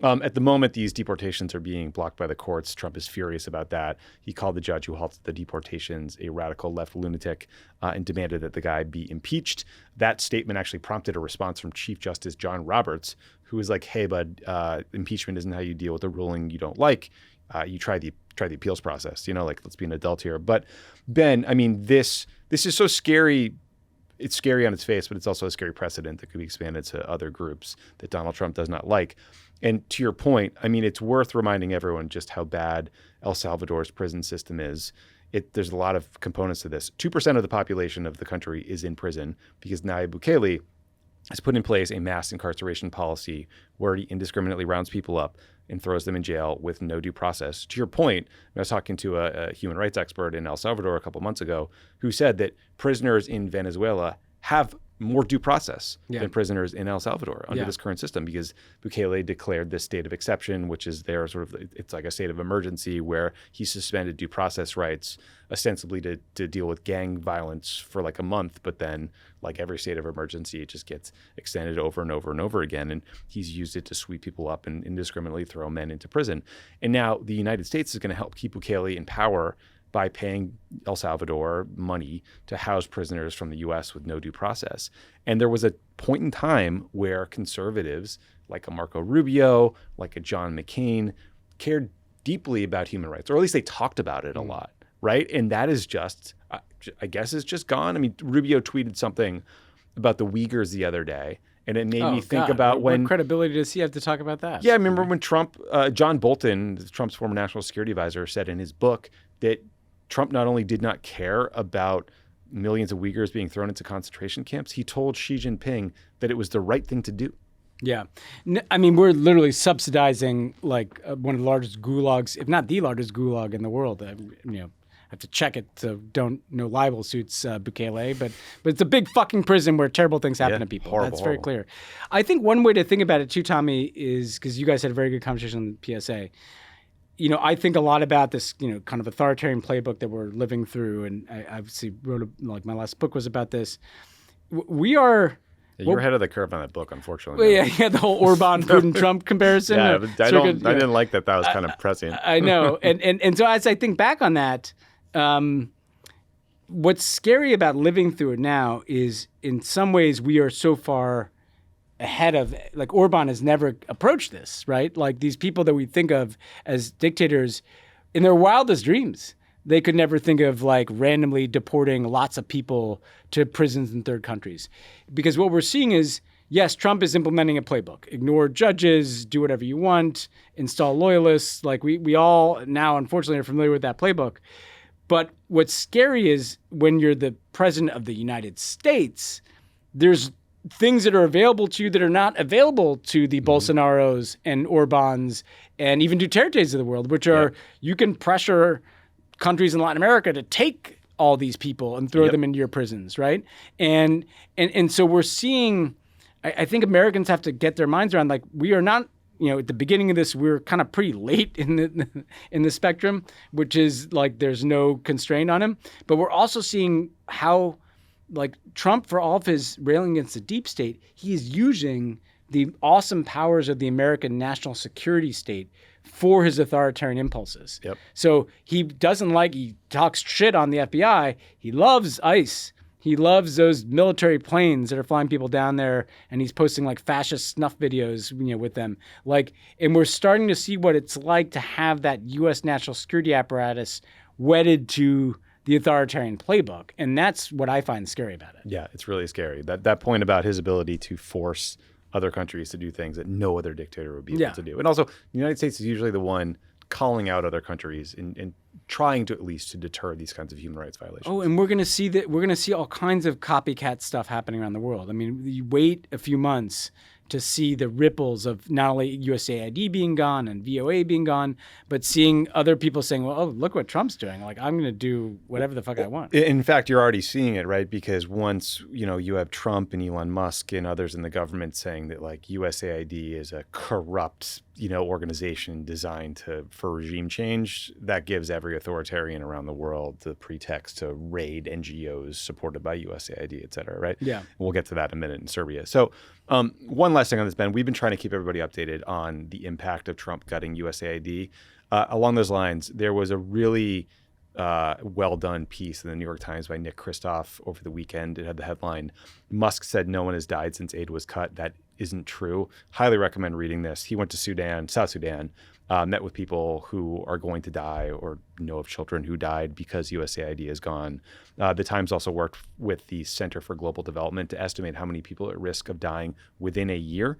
At the moment, these deportations are being blocked by the courts. Trump is furious about that. He called the judge who halted the deportations a radical left lunatic and demanded that the guy be impeached. That statement actually prompted a response from Chief Justice John Roberts, who was like, "Hey, bud, impeachment isn't how you deal with a ruling you don't like. You try the appeals process. Let's be an adult here." But Ben, I mean, this is so scary. It's scary on its face, but it's also a scary precedent that could be expanded to other groups that Donald Trump does not like. And to your point, I mean, it's worth reminding everyone just how bad El Salvador's prison system is. There's a lot of components to this. 2% of the population of the country is in prison because Nayib Bukele has put in place a mass incarceration policy where he indiscriminately rounds people up and throws them in jail with no due process. To your point, I was talking to a human rights expert in El Salvador a couple months ago who said that prisoners in Venezuela have more due process than prisoners in El Salvador under this current system, because Bukele declared this state of exception, which is their it's like a state of emergency where he suspended due process rights ostensibly to deal with gang violence for like a month. But then, like every state of emergency, it just gets extended over and over and over again. And he's used it to sweep people up and indiscriminately throw men into prison. And now the United States is going to help keep Bukele in power by paying El Salvador money to house prisoners from the U.S. with no due process. And there was a point in time where conservatives like a Marco Rubio, like a John McCain, cared deeply about human rights, or at least they talked about it a lot, right? And that is just, I guess, is just gone. I mean, Rubio tweeted something about the Uyghurs the other day, and it made me think about what credibility does he have to talk about that? Yeah, I remember when Trump, John Bolton, Trump's former national security advisor, said in his book that Trump not only did not care about millions of Uyghurs being thrown into concentration camps, he told Xi Jinping that it was the right thing to do. Yeah. I mean, we're literally subsidizing like one of the largest gulags, if not the largest gulag in the world. I have to check it, so no libel suits Bukele, but it's a big fucking prison where terrible things happen to people. Horrible, That's very clear. I think one way to think about it too, Tommy, is because you guys had a very good conversation on the PSA. I think a lot about this, kind of authoritarian playbook that we're living through, and I obviously wrote my last book was about this. We are. Yeah, you're ahead of the curve on that book, unfortunately. Well, yeah, the whole Orban, Putin, Trump comparison. I didn't like that. That was kind of prescient. I know, and so as I think back on that, what's scary about living through it now is, in some ways, we are so far ahead of, like, Orban has never approached this, right? Like, these people that we think of as dictators, in their wildest dreams, they could never think of, like, randomly deporting lots of people to prisons in third countries. Because what we're seeing is, yes, Trump is implementing a playbook. Ignore judges, do whatever you want, install loyalists. Like, we all now, unfortunately, are familiar with that playbook. But what's scary is when you're the president of the United States, there's things that are available to you that are not available to the Bolsonaros and Orbans and even Dutertes of the world, which are, you can pressure countries in Latin America to take all these people and throw them into your prisons, right? And so we're seeing, I think Americans have to get their minds around, like, we are not, at the beginning of this, we're kind of pretty late in the spectrum, which is like there's no constraint on him. But we're also seeing how, like, Trump, for all of his railing against the deep state, he is using the awesome powers of the American national security state for his authoritarian impulses. Yep. So he talks shit on the FBI. He loves ICE. He loves those military planes that are flying people down there, and he's posting like fascist snuff videos, with them. And we're starting to see what it's like to have that U.S. national security apparatus wedded to the authoritarian playbook, and that's what I find scary about it. Yeah, it's really scary. That point about his ability to force other countries to do things that no other dictator would be able to do. And also, the United States is usually the one calling out other countries and trying to at least to deter these kinds of human rights violations. Oh, and we're going to see that. We're going to see all kinds of copycat stuff happening around the world. I mean, you wait a few months to see the ripples of not only USAID being gone and VOA being gone, but seeing other people saying, well, oh, look what Trump's doing. Like, I'm going to do whatever the fuck I want. In fact, you're already seeing it, right? Because once, you have Trump and Elon Musk and others in the government saying that, like, USAID is a corrupt, organization designed for regime change, that gives every authoritarian around the world the pretext to raid NGOs supported by USAID, et cetera, right? Yeah. We'll get to that in a minute in Serbia. So one last thing on this, Ben. We've been trying to keep everybody updated on the impact of Trump gutting USAID. Along those lines, there was a really well-done piece in the New York Times by Nick Kristof over the weekend. It had the headline, "Musk said no one has died since aid was cut. That isn't true." Highly recommend reading this. He went to South Sudan, met with people who are going to die or know of children who died because USAID is gone. The Times also worked with the Center for Global Development to estimate how many people are at risk of dying within a year.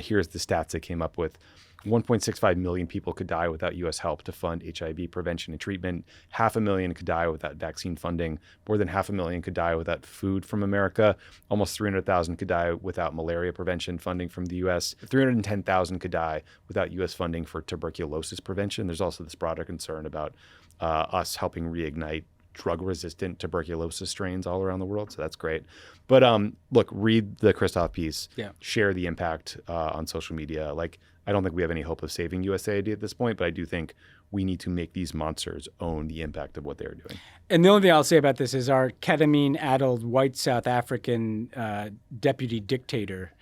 Here's the stats they came up with. 1.65 million people could die without U.S. help to fund HIV prevention and treatment. 500,000 could die without vaccine funding. More than 500,000 could die without food from America. Almost 300,000 could die without malaria prevention funding from the U.S. 310,000 could die without U.S. funding for tuberculosis prevention. There's also this broader concern about us helping reignite drug-resistant tuberculosis strains all around the world, so that's great. But look, read the Kristof piece. Yeah. Share the impact on social media. Like, I don't think we have any hope of saving USAID at this point, but I do think we need to make these monsters own the impact of what they're doing. And the only thing I'll say about this is our ketamine-addled white South African deputy dictator.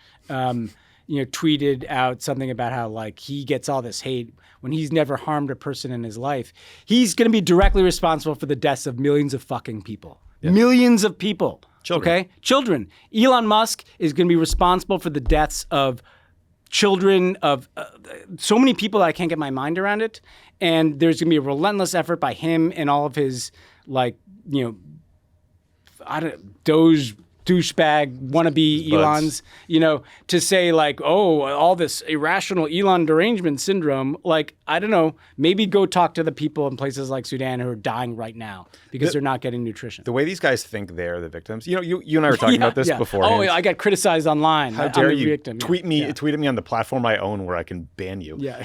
tweeted out something about how like he gets all this hate when he's never harmed a person in his life. He's going to be directly responsible for the deaths of millions of fucking people. Yeah. Millions of people. Children. Okay? Children. Elon Musk is going to be responsible for the deaths of children, of so many people that I can't get my mind around it. And there's going to be a relentless effort by him and all of his, like, Doge douchebag wannabe Elons, to say like, oh, all this irrational Elon derangement syndrome. Like, I don't know, maybe go talk to the people in places like Sudan who are dying right now because they're not getting nutrition. The way these guys think they're the victims. You and I were talking about this before. Oh, I got criticized online. How dare you tweet at me on the platform I own where I can ban you. Yeah.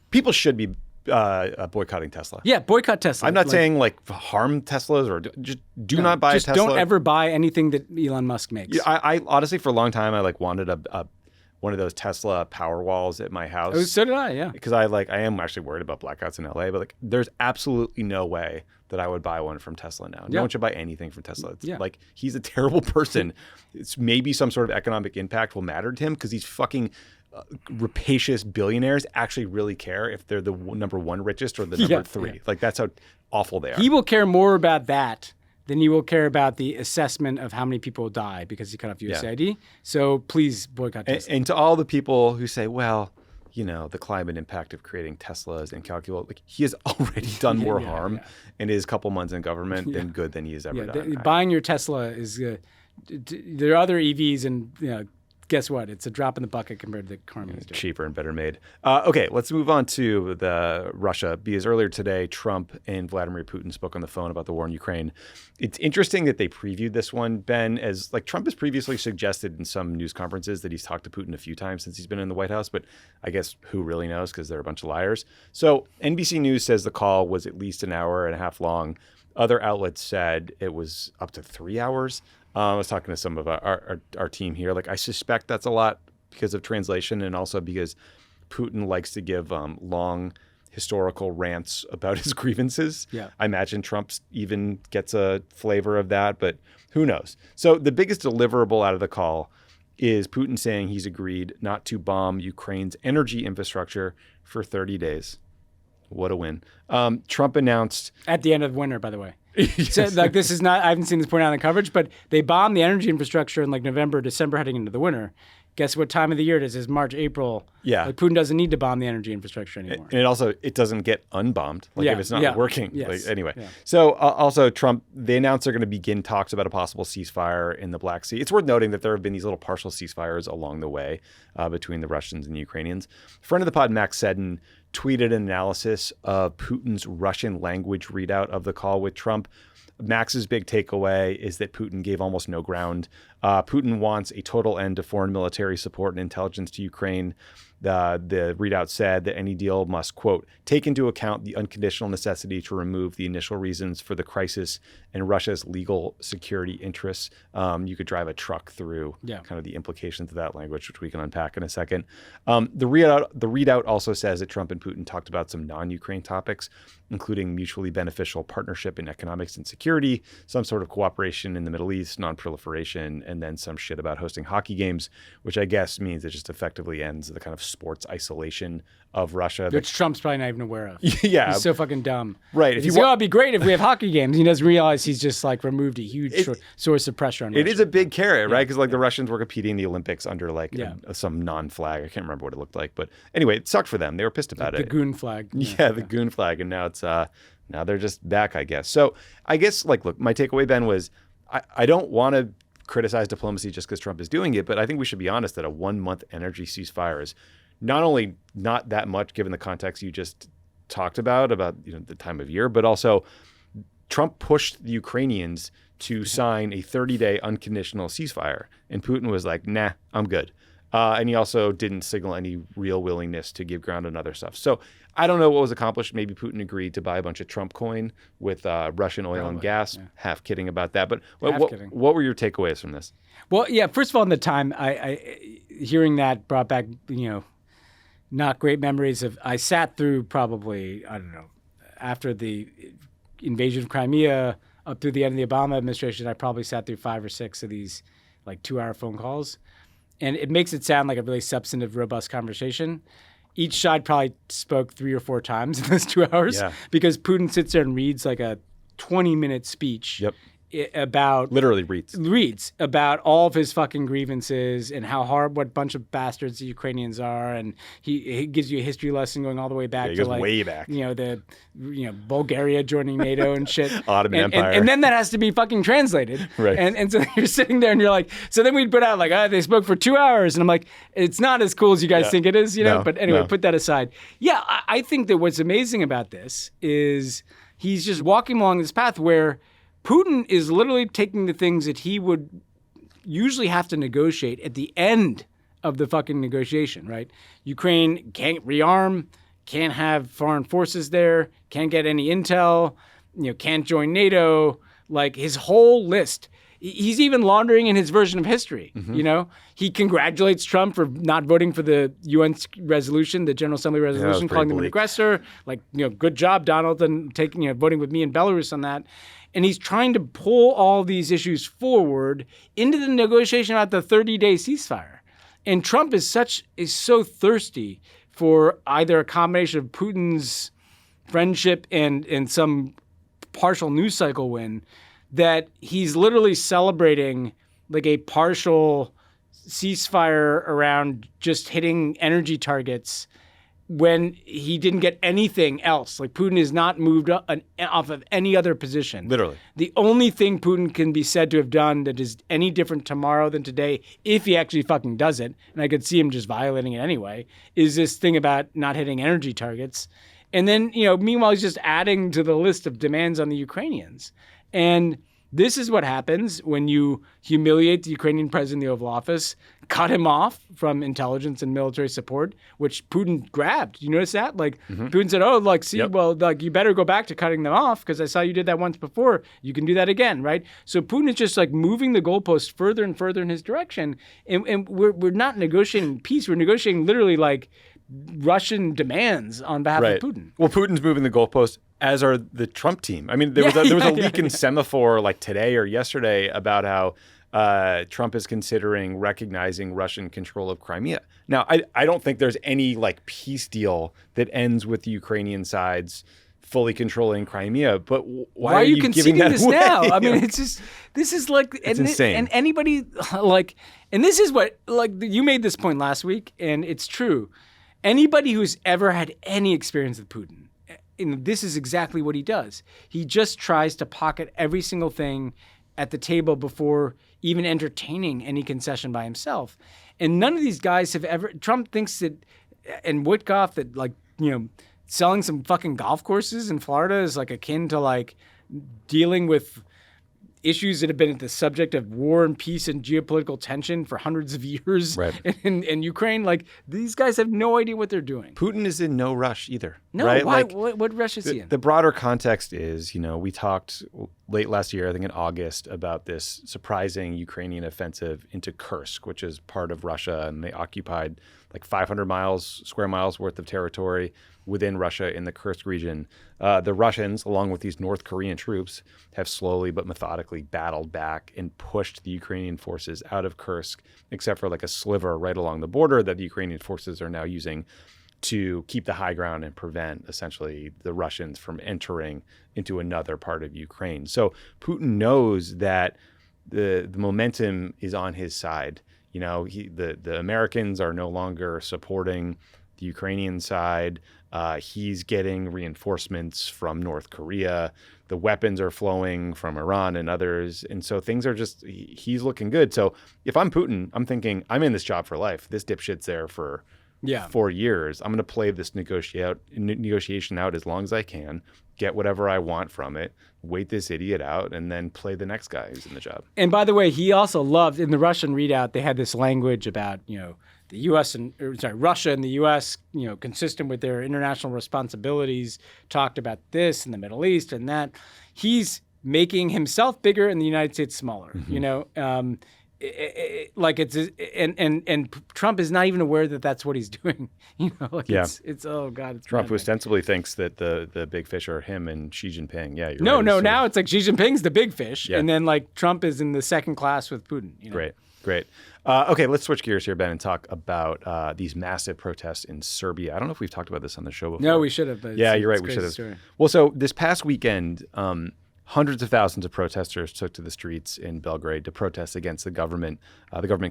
People should be boycotting Tesla. Yeah, boycott Tesla. I'm not saying like harm Teslas or just do not buy a Tesla. Don't ever buy anything that Elon Musk makes. Yeah, I honestly, for a long time, I like wanted one of those Tesla power walls at my house. Oh, so did I, yeah. Because I am actually worried about blackouts in LA, but like there's absolutely no way that I would buy one from Tesla now. No one should buy anything from Tesla. It's like he's a terrible person. It's maybe some sort of economic impact will matter to him because he's fucking rapacious billionaires actually really care if they're the number one richest or the number three. Yeah. Like that's how awful they are. He will care more about that than he will care about the assessment of how many people die because he cut off USAID. Yeah. So please boycott Tesla. And to all the people who say, well, the climate impact of creating Tesla is incalculable. Like he has already done more harm in his couple months in government than good than he has ever done. Buying your Tesla is there are other EVs and guess what? It's a drop in the bucket compared to the harm he's doing. Cheaper and better made. Okay, let's move on to the Russia, because earlier today, Trump and Vladimir Putin spoke on the phone about the war in Ukraine. It's interesting that they previewed this one, Ben, as like Trump has previously suggested in some news conferences that he's talked to Putin a few times since he's been in the White House, but I guess who really knows because they're a bunch of liars. So NBC News says the call was at least an hour and a half long. Other outlets said it was up to 3 hours. I was talking to some of our team here. Like, I suspect that's a lot because of translation and also because Putin likes to give long historical rants about his grievances. Yeah. I imagine Trump even gets a flavor of that, but who knows? So the biggest deliverable out of the call is Putin saying he's agreed not to bomb Ukraine's energy infrastructure for 30 days. What a win. Trump announced... At the end of winter, by the way. So, like, this is not... I haven't seen this point out in the coverage, but they bombed the energy infrastructure in, like, November, December, heading into the winter. Guess what time of the year it is? It's March, April. Yeah. Like, Putin doesn't need to bomb the energy infrastructure anymore. And it doesn't get unbombed. Like, if it's not working. Yes. Like, anyway. Yeah. So, also, Trump, they announced they're going to begin talks about a possible ceasefire in the Black Sea. It's worth noting that there have been these little partial ceasefires along the way between the Russians and the Ukrainians. Friend of the pod, Max Seddon, tweeted an analysis of Putin's Russian language readout of the call with Trump. Max's big takeaway is that Putin gave almost no ground. Putin wants a total end to foreign military support and intelligence to Ukraine. The readout said that any deal must, quote, take into account the unconditional necessity to remove the initial reasons for the crisis and Russia's legal security interests. You could drive a truck through kind of the implications of that language, which we can unpack in a second. The readout also says that Trump and Putin talked about some non-Ukraine topics, including mutually beneficial partnership in economics and security, some sort of cooperation in the Middle East, non-proliferation, and then some shit about hosting hockey games, which I guess means it just effectively ends the kind of sports isolation of Russia. Which Trump's probably not even aware of. Yeah. He's so fucking dumb. Right. He's like, it'd be great if we have hockey games. He doesn't realize he's just like removed a huge source of pressure on Russia. It is a big carrot, right? Because like the Russians were competing in the Olympics under like some non-flag. I can't remember what it looked like. But anyway, it sucked for them. They were pissed about it. The goon flag. The goon flag. And now it's now they're just back, I guess. So I guess like, look, my takeaway, Ben, was I don't want to criticize diplomacy just because Trump is doing it, but I think we should be honest that a 1-month energy ceasefire is not only not that much given the context you just talked about the time of year, but also Trump pushed the Ukrainians to sign a 30-day unconditional ceasefire. And Putin was like, nah, I'm good. And he also didn't signal any real willingness to give ground on other stuff. So I don't know what was accomplished. Maybe Putin agreed to buy a bunch of Trump coin with Russian oil and gas. Yeah. Half kidding about that. But what were your takeaways from this? Well, yeah, first of all, in the time, I hearing that brought back, not great memories of, I sat through probably, I don't know, after the invasion of Crimea up through the end of the Obama administration, I probably sat through 5 or 6 of these like 2-hour phone calls. and it makes it sound like a really substantive, robust conversation. Each side probably spoke 3 or 4 times in those 2 hours because Putin sits there and reads like a 20-minute speech about literally reads about all of his fucking grievances and how hard, what bunch of bastards the Ukrainians are, and he gives you a history lesson going all the way back to like way back, Bulgaria joining NATO and shit, Ottoman Empire, and then that has to be fucking translated, right? And so you're sitting there and you're like, so then we put out like, they spoke for 2 hours, and I'm like, it's not as cool as you guys think it is, But anyway, put that aside. Yeah, I think that what's amazing about this is he's just walking along this path where Putin is literally taking the things that he would usually have to negotiate at the end of the fucking negotiation, right? Ukraine can't rearm, can't have foreign forces there, can't get any intel, can't join NATO, like his whole list. He's even laundering in his version of history, He congratulates Trump for not voting for the UN resolution, the General Assembly resolution, calling them an aggressor. Like, good job, Donald, and voting with me in Belarus on that. And he's trying to pull all these issues forward into the negotiation about the 30-day ceasefire. And Trump is so thirsty for either a combination of Putin's friendship and some partial news cycle win that he's literally celebrating like a partial ceasefire around just hitting energy targets when he didn't get anything else. Like Putin is not moved off of any other position. Literally. The only thing Putin can be said to have done that is any different tomorrow than today, if he actually fucking does it, and I could see him just violating it anyway, is this thing about not hitting energy targets. And then, meanwhile, he's just adding to the list of demands on the Ukrainians. And this is what happens when you humiliate the Ukrainian president in the Oval Office, cut him off from intelligence and military support, which Putin grabbed. You notice that? Like Putin said, you better go back to cutting them off because I saw you did that once before. You can do that again, right? So Putin is just like moving the goalposts further and further in his direction. And we're not negotiating peace. We're negotiating literally like Russian demands on behalf of Putin. Well, Putin's moving the goalpost, as are the Trump team. I mean, there was a leak in Semaphore like today or yesterday about how Trump is considering recognizing Russian control of Crimea. Now, I don't think there's any like peace deal that ends with the Ukrainian sides fully controlling Crimea. But why are you conceding giving that this away? now? I mean, this is like it's insane. And anybody like, and this is what like you made this point last week, and it's true. Anybody who's ever had any experience with Putin, this is exactly what he does. He just tries to pocket every single thing at the table before even entertaining any concession by himself. And none of these guys have ever. Trump thinks that, and Witkoff, that like selling some fucking golf courses in Florida is like akin to like dealing with issues that have been at the subject of war and peace and geopolitical tension for hundreds of years in Ukraine. Like, these guys have no idea what they're doing. Putin is in no rush either. No, right? why? Like, what rush is he in? The broader context is, we talked late last year, I think in August, about this surprising Ukrainian offensive into Kursk, which is part of Russia, and they occupied like 500 square miles worth of territory within Russia in the Kursk region. The Russians, along with these North Korean troops, have slowly but methodically battled back and pushed the Ukrainian forces out of Kursk, except for like a sliver right along the border that the Ukrainian forces are now using to keep the high ground and prevent essentially the Russians from entering into another part of Ukraine. So Putin knows that the momentum is on his side. The Americans are no longer supporting the Ukrainian side. He's getting reinforcements from North Korea. The weapons are flowing from Iran and others. And so things are he's looking good. So if I'm Putin, I'm thinking, I'm in this job for life. This dipshit's there for 4 years. I'm going to play this negotiation out as long as I can, get whatever I want from it, wait this idiot out, and then play the next guy who's in the job. And by the way, he also loved, in the Russian readout, they had this language about, the U.S. Russia and the U.S., consistent with their international responsibilities, talked about this in the Middle East and that. He's making himself bigger and the United States smaller, and Trump is not even aware that that's what he's doing. It's oh God. It's Trump ostensibly thinks that the big fish are him and Xi Jinping. Yeah, you're no, right. no. Now it's like Xi Jinping's the big fish, Yeah. and then like Trump is in the second class with Putin. Great. Great. Okay, let's switch gears here, Ben, and talk about these massive protests in Serbia. I don't know if we've talked about this on the show before. No, we should have. But Yeah, you're right. We should have. Story. Well, so this past weekend, hundreds of thousands of protesters took to the streets in Belgrade to protest against the government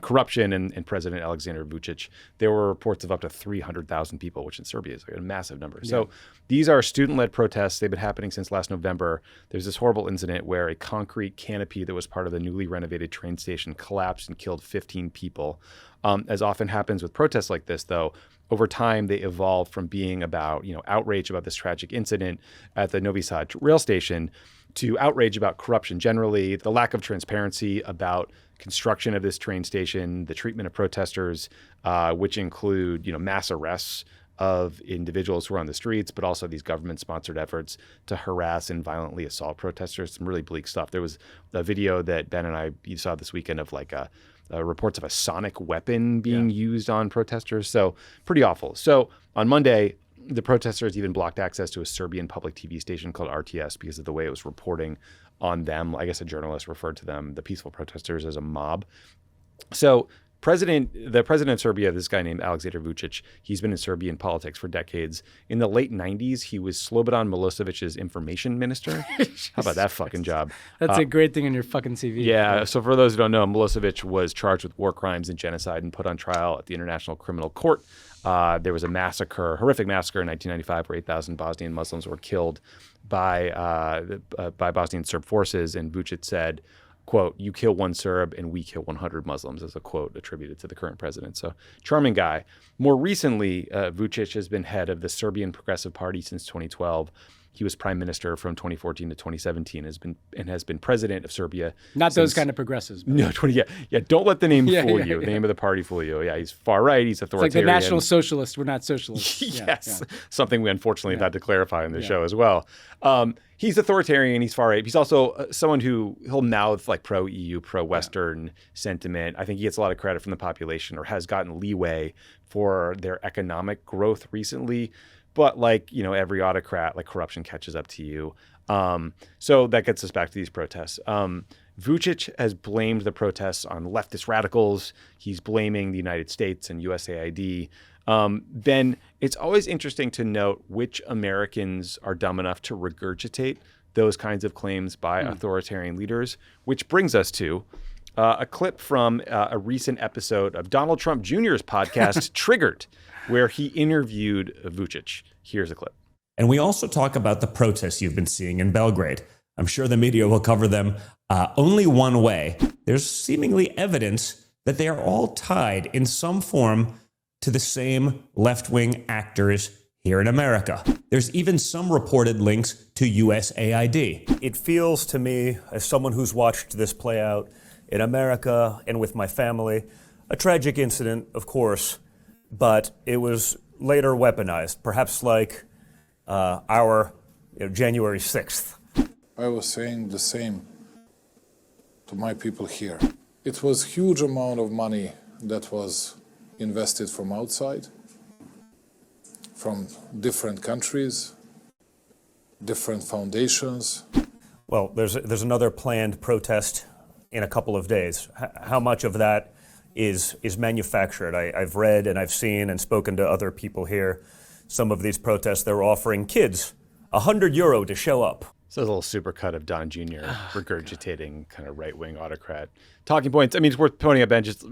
corruption and President Alexander Vučić. There were reports of up to 300,000 people, which in Serbia is like a massive number. Yeah. So these are student-led protests. They've been happening since last November. There's this horrible incident where a concrete canopy that was part of the newly renovated train station collapsed and killed 15 people. As often happens with protests like this, though, over time, they evolved from being about, outrage about this tragic incident at the Novi Sad rail station to outrage about corruption generally, the lack of transparency about construction of this train station, the treatment of protesters, which include, mass arrests of individuals who are on the streets, but also these government-sponsored efforts to harass and violently assault protesters. Some really bleak stuff. There was a video that Ben and you saw this weekend of reports of a sonic weapon being used on protesters. So pretty awful. So on Monday, the protesters even blocked access to a Serbian public TV station called RTS because of the way it was reporting on them. I guess a journalist referred to them, the peaceful protesters, as a mob. So the president of Serbia, this guy named Alexander Vučić, he's been in Serbian politics for decades. In the late 90s, he was Slobodan Milosevic's information minister. How about that fucking job? That's a great thing in your fucking CV. Yeah. So for those who don't know, Milosevic was charged with war crimes and genocide and put on trial at the International Criminal Court. There was a horrific massacre in 1995 where 8,000 Bosnian Muslims were killed by Bosnian Serb forces. And Vučić said, quote, "You kill one Serb and we kill 100 Muslims," as a quote attributed to the current president. So charming guy. More recently, Vučić has been head of the Serbian Progressive Party since 2012. He was prime minister from 2014 to 2017 and has been president of Serbia. Not those kind of progressives. No, yeah. Don't let the name fool you. The name of the party fool you. Yeah, he's far right. He's authoritarian. It's like the National Socialists. We're not socialists. Yes, something we unfortunately have had to clarify in the show as well. He's authoritarian. He's far right. He's also someone he'll mouth like pro-EU, pro-Western sentiment. I think he gets a lot of credit from the population or has gotten leeway for their economic growth recently. But like, every autocrat, like corruption catches up to you. So that gets us back to these protests. Vučić has blamed the protests on leftist radicals. He's blaming the United States and USAID. Then it's always interesting to note which Americans are dumb enough to regurgitate those kinds of claims by authoritarian leaders, which brings us to a clip from a recent episode of Donald Trump Jr.'s podcast, Triggered, where he interviewed Vučić. Here's a clip. And we also talk about the protests you've been seeing in Belgrade. I'm sure the media will cover them only one way. There's seemingly evidence that they are all tied in some form to the same left-wing actors here in America. There's even some reported links to USAID. It feels to me, as someone who's watched this play out in America and with my family, a tragic incident, of course, but it was later weaponized, perhaps like our January 6th. I was saying the same to my people here. It was huge amount of money that was invested from outside, from different countries, different foundations. Well, there's another planned protest in a couple of days. How much of that is manufactured? I've read and I've seen and spoken to other people here. Some of these protests, they're offering kids €100 to show up. So there's a little supercut of Don Jr. regurgitating kind of right-wing autocrat talking points. I mean, it's worth pointing out, Ben, just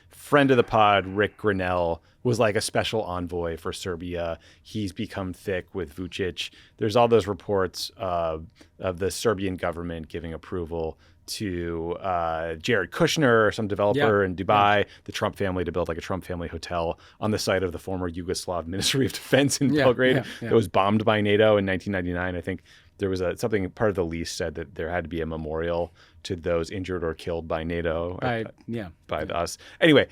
friend of the pod, Rick Grinnell, was like a special envoy for Serbia. He's become thick with Vučić. There's all those reports of the Serbian government giving approval to Jared Kushner, some developer in Dubai, the Trump family, to build like a Trump family hotel on the site of the former Yugoslav Ministry of Defense in Belgrade. It was bombed by NATO in 1999. I think there was something, part of the lease said that there had to be a memorial to those injured or killed by NATO. By us. Anyway,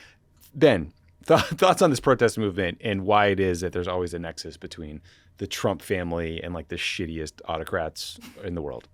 Ben, thoughts on this protest movement and why it is that there's always a nexus between the Trump family and like the shittiest autocrats in the world?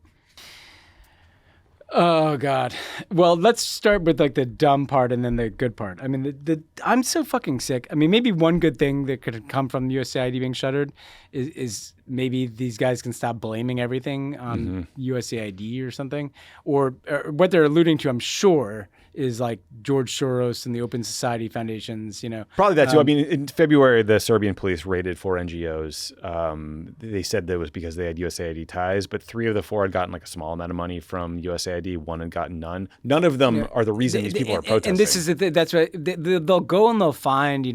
Oh, God. Well, let's start with like the dumb part and then the good part. I mean, I'm so fucking sick. I mean, maybe one good thing that could come from USAID being shuttered is maybe these guys can stop blaming everything on USAID or something. Or what they're alluding to, I'm sure, is like George Soros and the Open Society Foundations, Probably that too. I mean, in February, the Serbian police raided 4 NGOs. They said that it was because they had USAID ties, but 3 of the 4 had gotten like a small amount of money from USAID. 1 had gotten none. None of them are the reason these people are protesting. And this is that's right. They'll go and they'll find,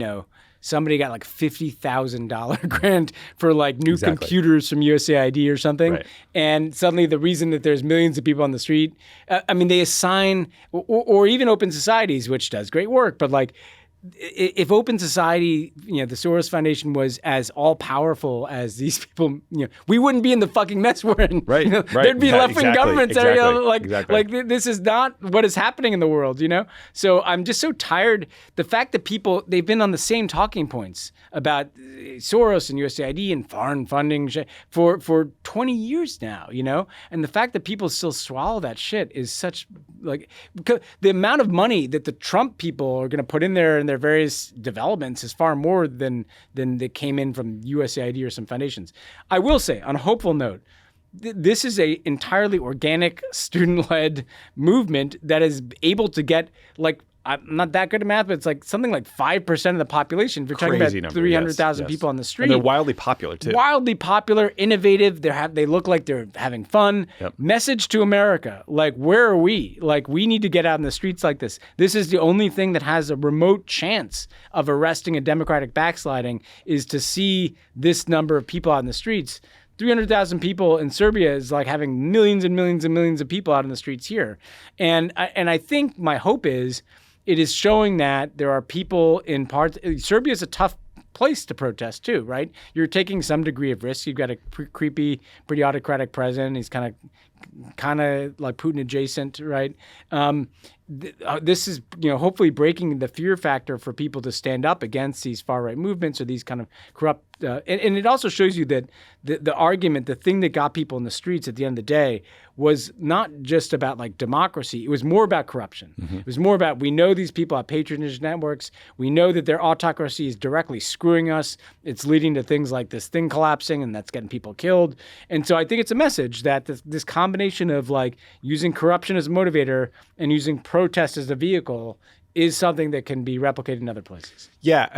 somebody got like $50,000 grant for like new computers from USAID or something. Right. And suddenly the reason that there's millions of people on the street, they assign, or even Open Societies, which does great work, but like, if Open Society, the Soros Foundation was as all powerful as these people, we wouldn't be in the fucking mess we're in. Right. There'd be left-wing governments. Exactly. This is not what is happening in the world, So I'm just so tired. The fact that they've been on the same talking points about Soros and USAID and foreign funding for 20 years now, And the fact that people still swallow that shit is such because the amount of money that the Trump people are going to put in there and their various developments is far more than that came in from USAID or some foundations. I will say, on a hopeful note, this is a entirely organic, student-led movement that is able to get I'm not that good at math, but it's like something like 5% of the population. If you're talking about 300,000 people on the street. And they're wildly popular, too. Wildly popular, innovative. They look like they're having fun. Yep. Message to America. Where are we? We need to get out in the streets like this. This is the only thing that has a remote chance of arresting a democratic backsliding is to see this number of people out in the streets. 300,000 people in Serbia is like having millions and millions and millions of people out in the streets here. And I think my hope is it is showing that there are people in parts. Serbia is a tough place to protest too, right? You're taking some degree of risk. You've got a creepy, pretty autocratic president. He's kind of like Putin adjacent, right? This is, hopefully breaking the fear factor for people to stand up against these far right movements or these kind of corrupt. And it also shows you that the argument, the thing that got people in the streets at the end of the day was not just about democracy. It was more about corruption. Mm-hmm. It was more about, we know these people have patronage networks. We know that their autocracy is directly screwing us. It's leading to things like this thing collapsing, and that's getting people killed. And so I think it's a message that this combination of using corruption as a motivator and using protest as a vehicle is something that can be replicated in other places. Yeah,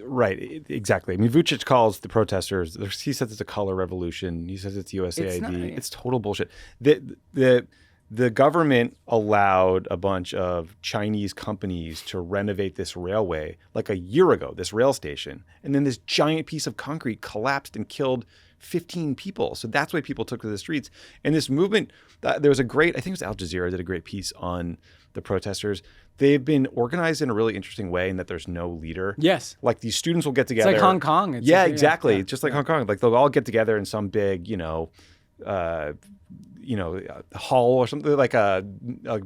right, exactly. Vucic calls the protesters, he says it's a color revolution. He says it's USAID. It's total bullshit. The government allowed a bunch of Chinese companies to renovate this railway a year ago, this rail station. And then this giant piece of concrete collapsed and killed 15 people. So that's why people took to the streets. And this movement, there was I think it was Al Jazeera did a great piece on the protesters. They've been organized in a really interesting way in that there's no leader. Yes. These students will get together. It's like Hong Kong. Exactly. Just like Hong Kong. They'll all get together in some big, hall or something, like a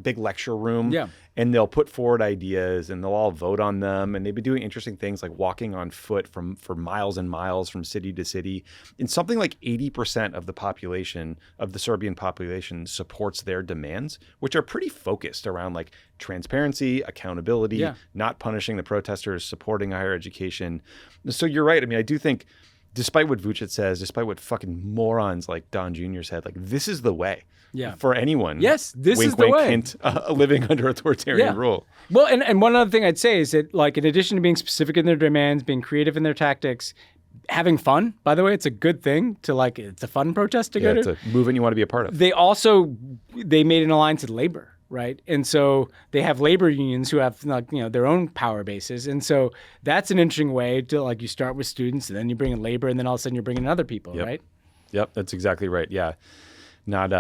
big lecture room. Yeah. And they'll put forward ideas and they'll all vote on them. And they've been doing interesting things like walking on foot for miles and miles from city to city. And something like 80% of the population, of the Serbian population, supports their demands, which are pretty focused around transparency, accountability, not punishing the protesters, supporting higher education. So you're right. I do think, despite what Vucic says, despite what fucking morons like Don Jr. said, this is the way for anyone. Yes, this wink, is the wink, way. Hint, living under authoritarian rule. Well, and one other thing I'd say is that, in addition to being specific in their demands, being creative in their tactics, having fun, by the way, it's a good thing to it's a fun protest to go to. It's a movement you want to be a part of. They made an alliance with labor. Right. And so they have labor unions who have their own power bases. And so that's an interesting way to you start with students and then you bring in labor and then all of a sudden you're bringing in other people. Right. Yep. That's exactly right. Yeah. Not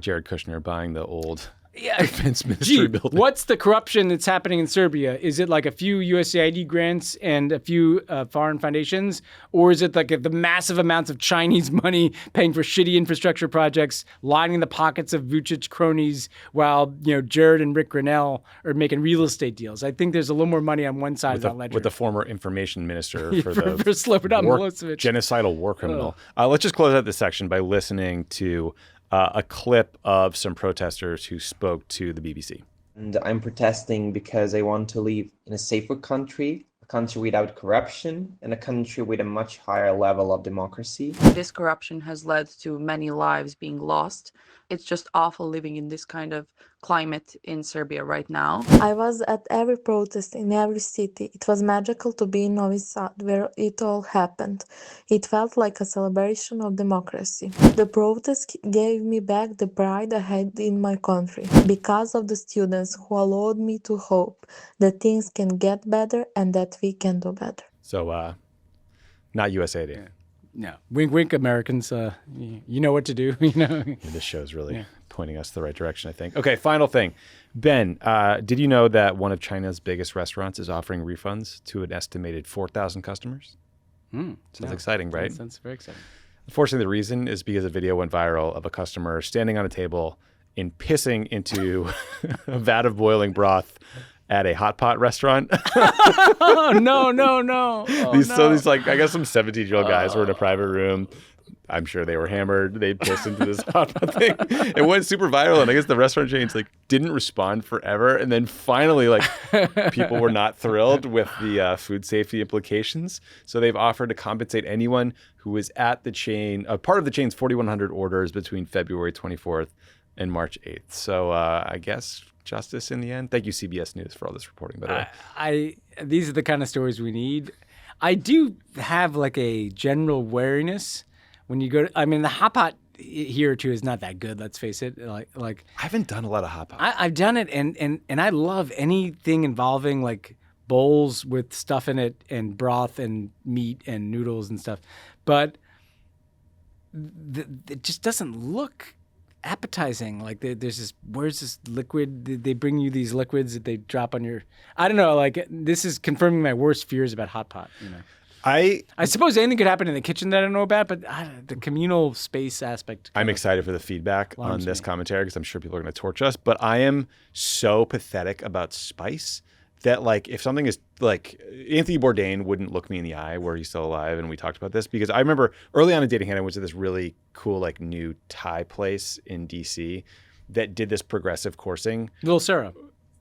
Jared Kushner buying the old defense ministry building. What's the corruption that's happening in Serbia? Is it a few USAID grants and a few foreign foundations? Or is it the massive amounts of Chinese money paying for shitty infrastructure projects, lining the pockets of Vucic cronies while, Jared and Rick Grinnell are making real estate deals? I think there's a little more money on one side of that ledger. With the former information minister for Slobodan Milosevic. Genocidal war criminal. Let's just close out this section by listening to a clip of some protesters who spoke to the BBC. And I'm protesting because I want to live in a safer country, a country without corruption, and a country with a much higher level of democracy. This corruption has led to many lives being lost. It's just awful living in this kind of climate in Serbia right now. I was at every protest in every city. It was magical to be in Novi Sad, where it all happened. It felt like a celebration of democracy. The protest gave me back the pride I had in my country, because of the students who allowed me to hope that things can get better and that we can do better. So, not USAID. Yeah. No. Wink, wink, Americans. You know what to do. This show's really pointing us the right direction, I think. Okay, final thing. Ben, did you know that one of China's biggest restaurants is offering refunds to an estimated 4,000 customers? Sounds exciting, right? Sounds very exciting. Unfortunately, the reason is because a video went viral of a customer standing on a table and pissing into a vat of boiling broth at a hot pot restaurant. Oh, no. These like, I guess some 17-year-old guys were in a private room. I'm sure they were hammered. They pissed into this hot pot thing. It went super viral, and I guess the restaurant chains like didn't respond forever. And then finally, like people were not thrilled with the food safety implications. So they've offered to compensate anyone who was at the chain, part of the chain's 4,100 orders between February 24th and March 8th. So I guess justice in the end. Thank you, CBS News, for all this reporting, by the way. These are the kind of stories we need. I do have like a general wariness when you go to, I mean, the hot pot here too is not that good, let's face it. Like I haven't done a lot of hot pot. I've done it, and I love anything involving like bowls with stuff in it and broth and meat and noodles and stuff. But it just doesn't look appetizing. Like there's this, where's this liquid? They bring you these liquids that they drop on your, I don't know, like this is confirming my worst fears about hot pot, I suppose anything could happen in the kitchen that I don't know about, but the communal space aspect. I'm excited for the feedback on this commentary because I'm sure people are going to torch us, but I am so pathetic about spice that like if something is like Anthony Bourdain wouldn't look me in the eye were he still alive, and we talked about this because I remember early on in dating him, I went to this really cool like new Thai place in DC that did this progressive coursing. Little Sarah.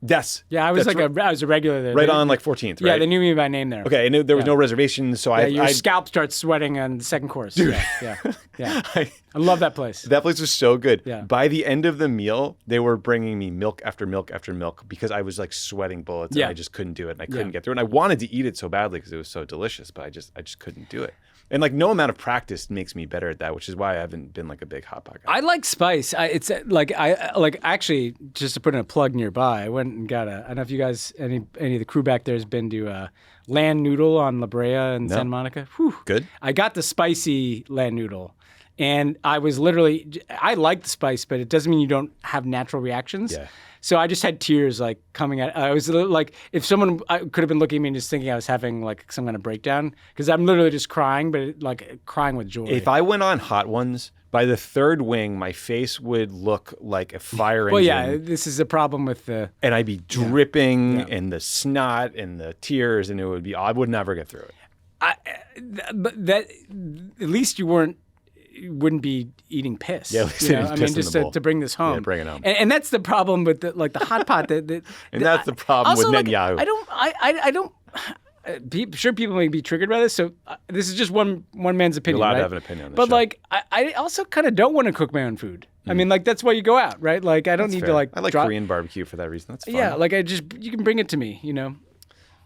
Yes. Yeah, I was I was a regular there. Right on like 14th, right? Yeah, they knew me by name there. Okay, and there was no reservations, so your scalp starts sweating on the second course. Dude. Yeah. I love that place. That place was so good. Yeah. By the end of the meal, they were bringing me milk after milk after milk because I was like sweating bullets and I just couldn't do it and I couldn't get through it. And I wanted to eat it so badly because it was so delicious, but I just couldn't do it. And like no amount of practice makes me better at that, which is why I haven't been like a big hot pot guy. I like spice. It's like actually just to put in a plug nearby. I went and got I don't know if you guys any of the crew back there has been to Land Noodle on La Brea and Santa Monica. Whew. Good. I got the spicy Land Noodle, and I was literally I like the spice, but it doesn't mean you don't have natural reactions. Yeah. So I just had tears like coming out. I was like, if someone could have been looking at me and just thinking I was having like some kind of breakdown, because I'm literally just crying, but like crying with joy. If I went on hot ones, by the third wing, my face would look like a fire engine. Well, yeah, this is a problem with the. And I'd be dripping and the snot and the tears, and I would never get through it. But that at least you wouldn't be eating piss. Yeah, at least you know? I mean, just to bring this home. Yeah, bring it home. And that's the problem with the hot pot. And that's the problem with Netanyahu. I don't. Sure, people may be triggered by this. So this is just one man's opinion. You're allowed right? to have an opinion on this. But show. like, I also kind of don't want to cook my own food. I mean, like that's why you go out, right? Like I don't need to like. I like Korean barbecue for that reason. That's fine. Yeah, like you can bring it to me,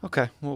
Okay, we'll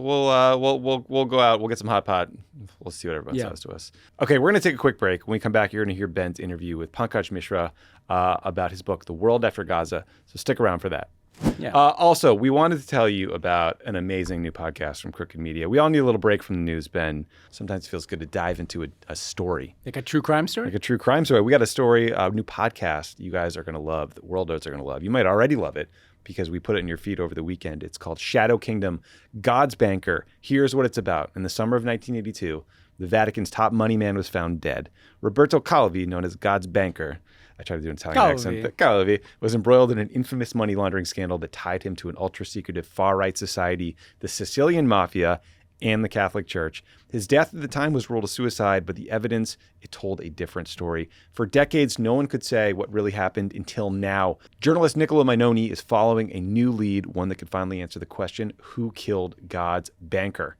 go out. We'll get some hot pot. We'll see what everyone says to us. Okay, we're going to take a quick break. When we come back, you're going to hear Ben's interview with Pankaj Mishra about his book, The World After Gaza. So stick around for that. Yeah. Also, we wanted to tell you about an amazing new podcast from Crooked Media. We all need a little break from the news, Ben. Sometimes it feels good to dive into a story. Like a true crime story? Like a true crime story. We got a story, a new podcast you guys are going to love, the worldos are going to love. You might already love it because we put it in your feed over the weekend. It's called Shadow Kingdom, God's Banker. Here's what it's about. In the summer of 1982, the Vatican's top money man was found dead. Roberto Calvi, known as God's Banker, I tried to do an Italian accent. Calvi was embroiled in an infamous money laundering scandal that tied him to an ultra-secretive far-right society, the Sicilian Mafia, and the Catholic Church. His death at the time was ruled a suicide, but the evidence, it told a different story. For decades, no one could say what really happened until now. Journalist Nicola Minoni is following a new lead, one that could finally answer the question, who killed God's banker?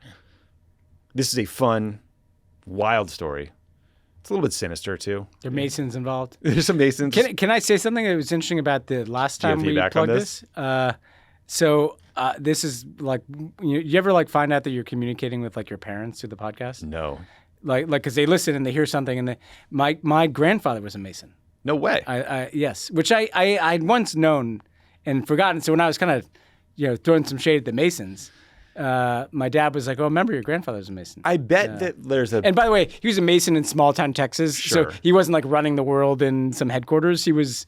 This is a fun, wild story. It's a little bit sinister too. There are Masons involved. There's some Masons. Can I say something that was interesting about the last Do you have time we feedback on plugged this? This is like, you ever like find out that you're communicating with like your parents through the podcast? No. Like because they listen and they hear something, and my grandfather was a Mason. No way. Yes, which I'd once known and forgotten. So when I was kind of throwing some shade at the Masons, my dad was like, "Oh, remember your grandfather's a Mason." I bet that there's a. And by the way, he was a Mason in small town Texas, Sure. so he wasn't like running the world in some headquarters. He was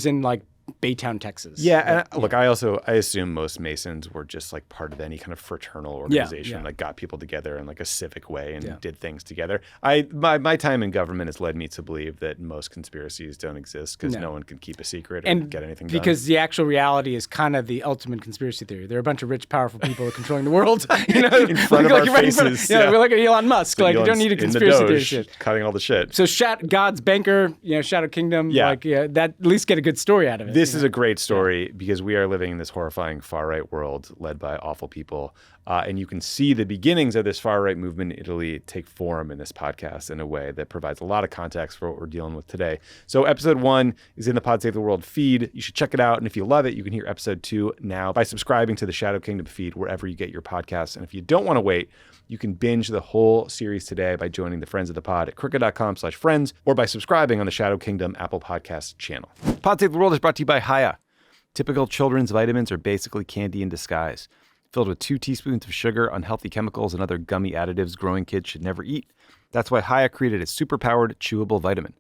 in like Baytown, Texas. Yeah, and look, I assume most Masons were just like part of any kind of fraternal organization, like got people together in like a civic way and did things together. My time in government has led me to believe that most conspiracies don't exist because no one can keep a secret or get anything done. Because the actual reality is kind of the ultimate conspiracy theory. There are a bunch of rich, powerful people controlling the world. In front of our faces. We're like Elon Musk. Like you don't need a conspiracy theory shit. Cutting all the shit. So God's banker, Shadow Kingdom, that at least get a good story out of it. This is a great story because we are living in this horrifying far-right world led by awful people. And you can see the beginnings of this far-right movement in Italy take form in this podcast in a way that provides a lot of context for what we're dealing with today. So episode 1 is in the Pod Save the World feed. You should check it out. And if you love it, you can hear episode 2 now by subscribing to the Shadow Kingdom feed wherever you get your podcasts. And if you don't want to wait, you can binge the whole series today by joining the Friends of the Pod at crooked.com/friends or by subscribing on the Shadow Kingdom Apple Podcasts channel. Pod Save the World is brought to you by Haya. Typical children's vitamins are basically candy in disguise. Filled with 2 teaspoons of sugar, unhealthy chemicals, and other gummy additives growing kids should never eat. That's why Haya created a super-powered, chewable vitamin.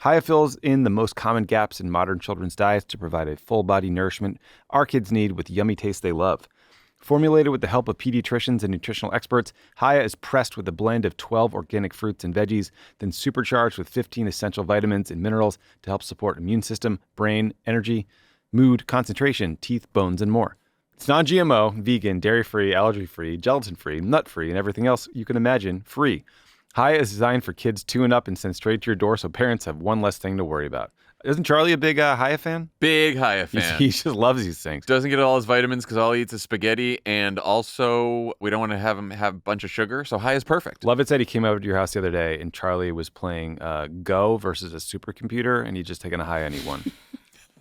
Haya fills in the most common gaps in modern children's diets to provide a full-body nourishment our kids need with yummy taste they love. Formulated with the help of pediatricians and nutritional experts, Haya is pressed with a blend of 12 organic fruits and veggies, then supercharged with 15 essential vitamins and minerals to help support immune system, brain, energy, mood, concentration, teeth, bones, and more. It's non-GMO, vegan, dairy-free, allergy-free, gelatin-free, nut-free, and everything else you can imagine free. Haya is designed for kids 2 and up and sent straight to your door so parents have one less thing to worry about. Isn't Charlie a big Haya fan? Big Haya fan. He just loves these things. Doesn't get all his vitamins because all he eats is spaghetti, and also we don't want to have him have a bunch of sugar, so Haya's perfect. Lovett said he came over to your house the other day, and Charlie was playing Go versus a supercomputer, and he'd just taken a Haya and he won.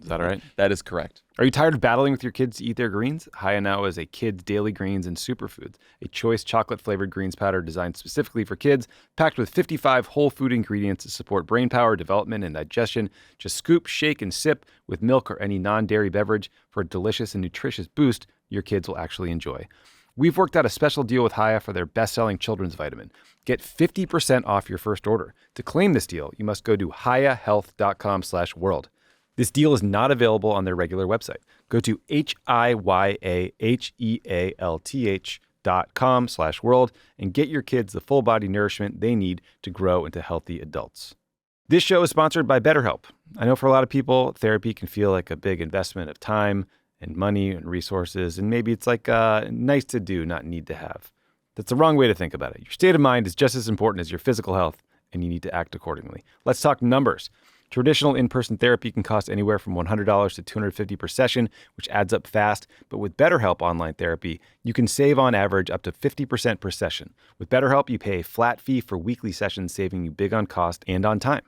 Is that all right? That is correct. Are you tired of battling with your kids to eat their greens? Haya now is a kid's daily greens and superfoods, a choice chocolate-flavored greens powder designed specifically for kids, packed with 55 whole food ingredients to support brain power, development, and digestion. Just scoop, shake, and sip with milk or any non-dairy beverage for a delicious and nutritious boost your kids will actually enjoy. We've worked out a special deal with Haya for their best-selling children's vitamin. Get 50% off your first order. To claim this deal, you must go to hayahealth.com/world. This deal is not available on their regular website. Go to HIYAHEALTH.com/world and get your kids the full body nourishment they need to grow into healthy adults. This show is sponsored by BetterHelp. I know for a lot of people, therapy can feel like a big investment of time and money and resources, and maybe it's like nice to do, not need to have. That's the wrong way to think about it. Your state of mind is just as important as your physical health, and you need to act accordingly. Let's talk numbers. Traditional in-person therapy can cost anywhere from $100 to $250 per session, which adds up fast. But with BetterHelp Online Therapy, you can save on average up to 50% per session. With BetterHelp, you pay a flat fee for weekly sessions, saving you big on cost and on time.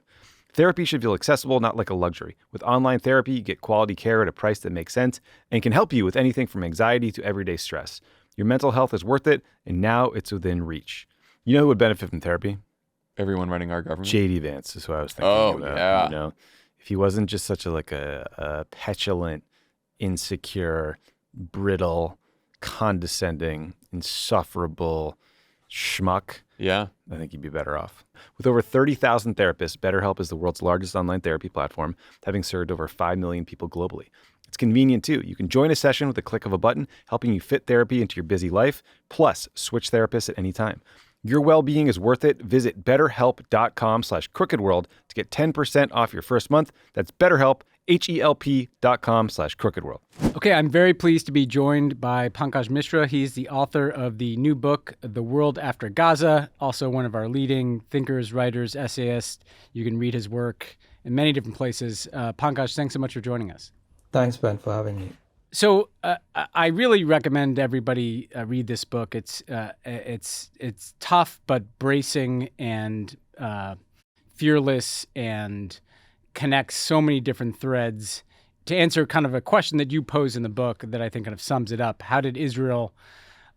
Therapy should feel accessible, not like a luxury. With online therapy, you get quality care at a price that makes sense and can help you with anything from anxiety to everyday stress. Your mental health is worth it, and now it's within reach. You know who would benefit from therapy? Everyone running our government. J.D. Vance is who I was thinking about. Yeah. You know, if he wasn't just such a petulant, insecure, brittle, condescending, insufferable schmuck, I think he'd be better off. With over 30,000 therapists, BetterHelp is the world's largest online therapy platform, having served over 5 million people globally. It's convenient, too. You can join a session with a click of a button, helping you fit therapy into your busy life, plus switch therapists at any time. Your well-being is worth it. Visit betterhelp.com/crookedworld to get 10% off your first month. That's BetterHelp, HELP.com/crookedworld. Okay, I'm very pleased to be joined by Pankaj Mishra. He's the author of the new book, The World After Gaza, also one of our leading thinkers, writers, essayists. You can read his work in many different places. Pankaj, thanks so much for joining us. Thanks, Ben, for having me. So I really recommend everybody read this book. It's tough but bracing and fearless and connects so many different threads. To answer kind of a question that you pose in the book that I think kind of sums it up, how did Israel,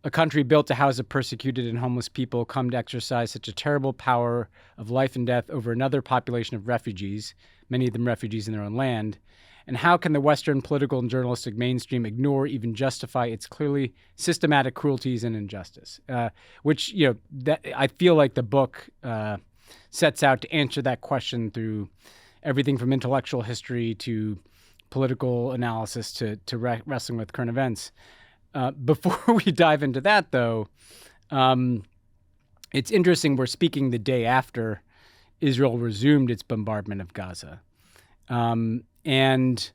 a country built to house a persecuted and homeless people, come to exercise such a terrible power of life and death over another population of refugees, many of them refugees in their own land? And how can the Western political and journalistic mainstream ignore, even justify its clearly systematic cruelties and injustice? Which, that I feel like the book sets out to answer that question through everything from intellectual history to political analysis to wrestling with current events. Before we dive into that, though, it's interesting we're speaking the day after Israel resumed its bombardment of Gaza. And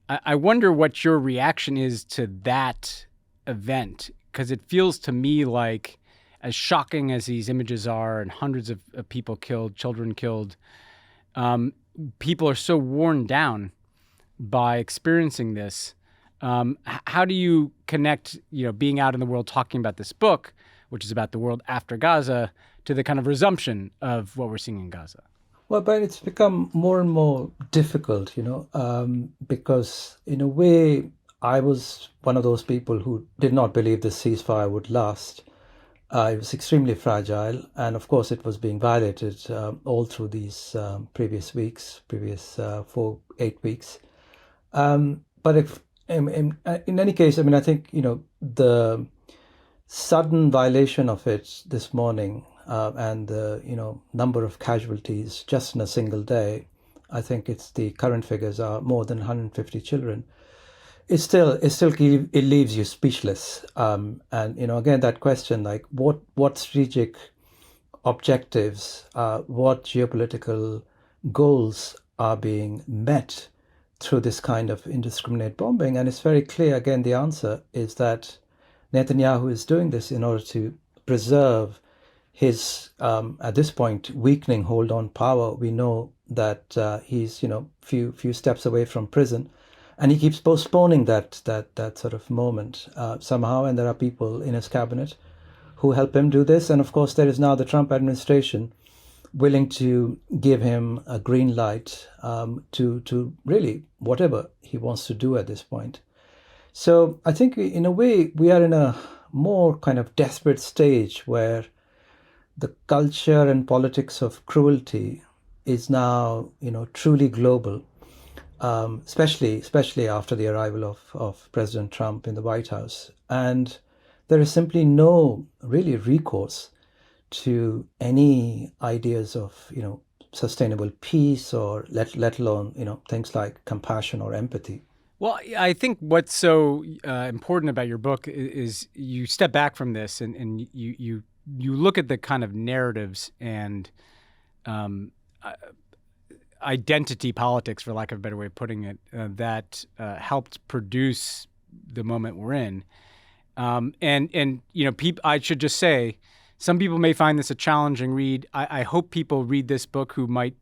I wonder what your reaction is to that event, because it feels to me like, as shocking as these images are and hundreds of people killed, children killed, people are so worn down by experiencing this. How do you connect, being out in the world talking about this book, which is about the world after Gaza, to the kind of resumption of what we're seeing in Gaza? Well, but it's become more and more difficult, because in a way, I was one of those people who did not believe the ceasefire would last. It was extremely fragile, and of course, it was being violated all through these previous 8 weeks. But if in any case, I think the sudden violation of it this morning. And the number of casualties just in a single day, I think the current figures are more than 150 children. It leaves you speechless. And again, that question, like what strategic objectives, what geopolitical goals are being met through this kind of indiscriminate bombing? And it's very clear. Again, the answer is that Netanyahu is doing this in order to preserve his, at this point, weakening hold on power. We know that he's, few steps away from prison, and he keeps postponing that sort of moment somehow. And there are people in his cabinet who help him do this. And of course, there is now the Trump administration willing to give him a green light to really whatever he wants to do at this point. So I think in a way we are in a more kind of desperate stage where the culture and politics of cruelty is now, truly global, especially after the arrival of President Trump in the White House. And there is simply no really recourse to any ideas of, sustainable peace or let alone, things like compassion or empathy. Well, I think what's so important about your book is you step back from this and you look at the kind of narratives and identity politics, for lack of a better way of putting it, that helped produce the moment we're in. I should just say, some people may find this a challenging read. I hope people read this book who might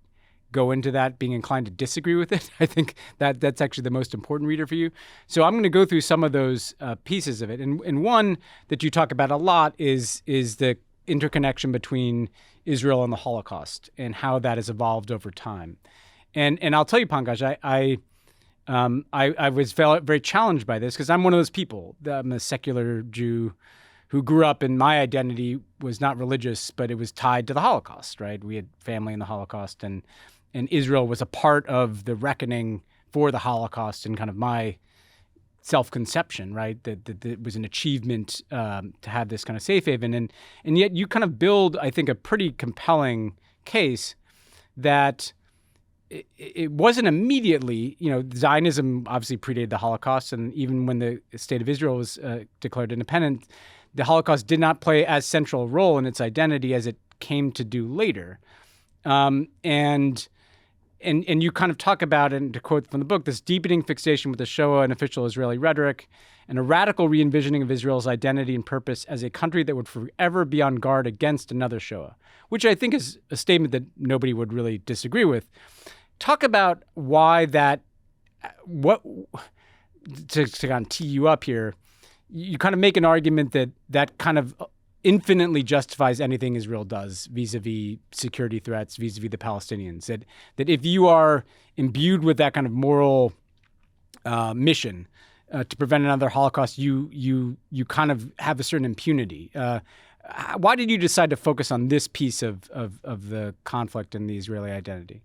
go into that being inclined to disagree with it. I think that's actually the most important reader for you. So I'm going to go through some of those pieces of it. And one that you talk about a lot is the interconnection between Israel and the Holocaust and how that has evolved over time. And I'll tell you, Pankaj, I was very challenged by this because I'm one of those people. I'm a secular Jew who grew up, and my identity was not religious, but it was tied to the Holocaust, right? We had family in the Holocaust, and Israel was a part of the reckoning for the Holocaust and kind of my self-conception, right? That it was an achievement to have this kind of safe haven. And yet you kind of build, I think, a pretty compelling case that it wasn't immediately, Zionism obviously predated the Holocaust, and even when the state of Israel was declared independent, the Holocaust did not play as central a role in its identity as it came to do later. And you kind of talk about, and to quote from the book, this deepening fixation with the Shoah and official Israeli rhetoric, and a radical re-envisioning of Israel's identity and purpose as a country that would forever be on guard against another Shoah, which I think is a statement that nobody would really disagree with. Talk about why to kind of tee you up here, you kind of make an argument that kind of infinitely justifies anything Israel does vis-a-vis security threats, vis-a-vis the Palestinians. That if you are imbued with that kind of moral mission to prevent another Holocaust, you kind of have a certain impunity. Why did you decide to focus on this piece of the conflict and the Israeli identity?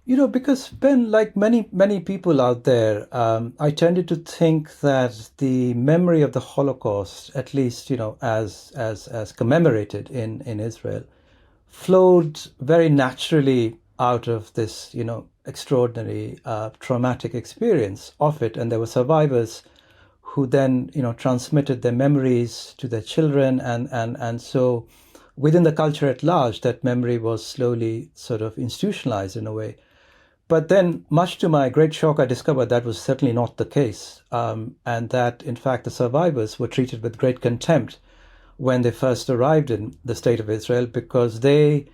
Because Ben, like many people out there, I tended to think that the memory of the Holocaust, at least as commemorated in Israel, flowed very naturally out of this extraordinary traumatic experience of it, and there were survivors who then transmitted their memories to their children, and so within the culture at large, that memory was slowly sort of institutionalized in a way. But then, much to my great shock, I discovered that was certainly not the case, and that, in fact, the survivors were treated with great contempt when they first arrived in the state of Israel, because they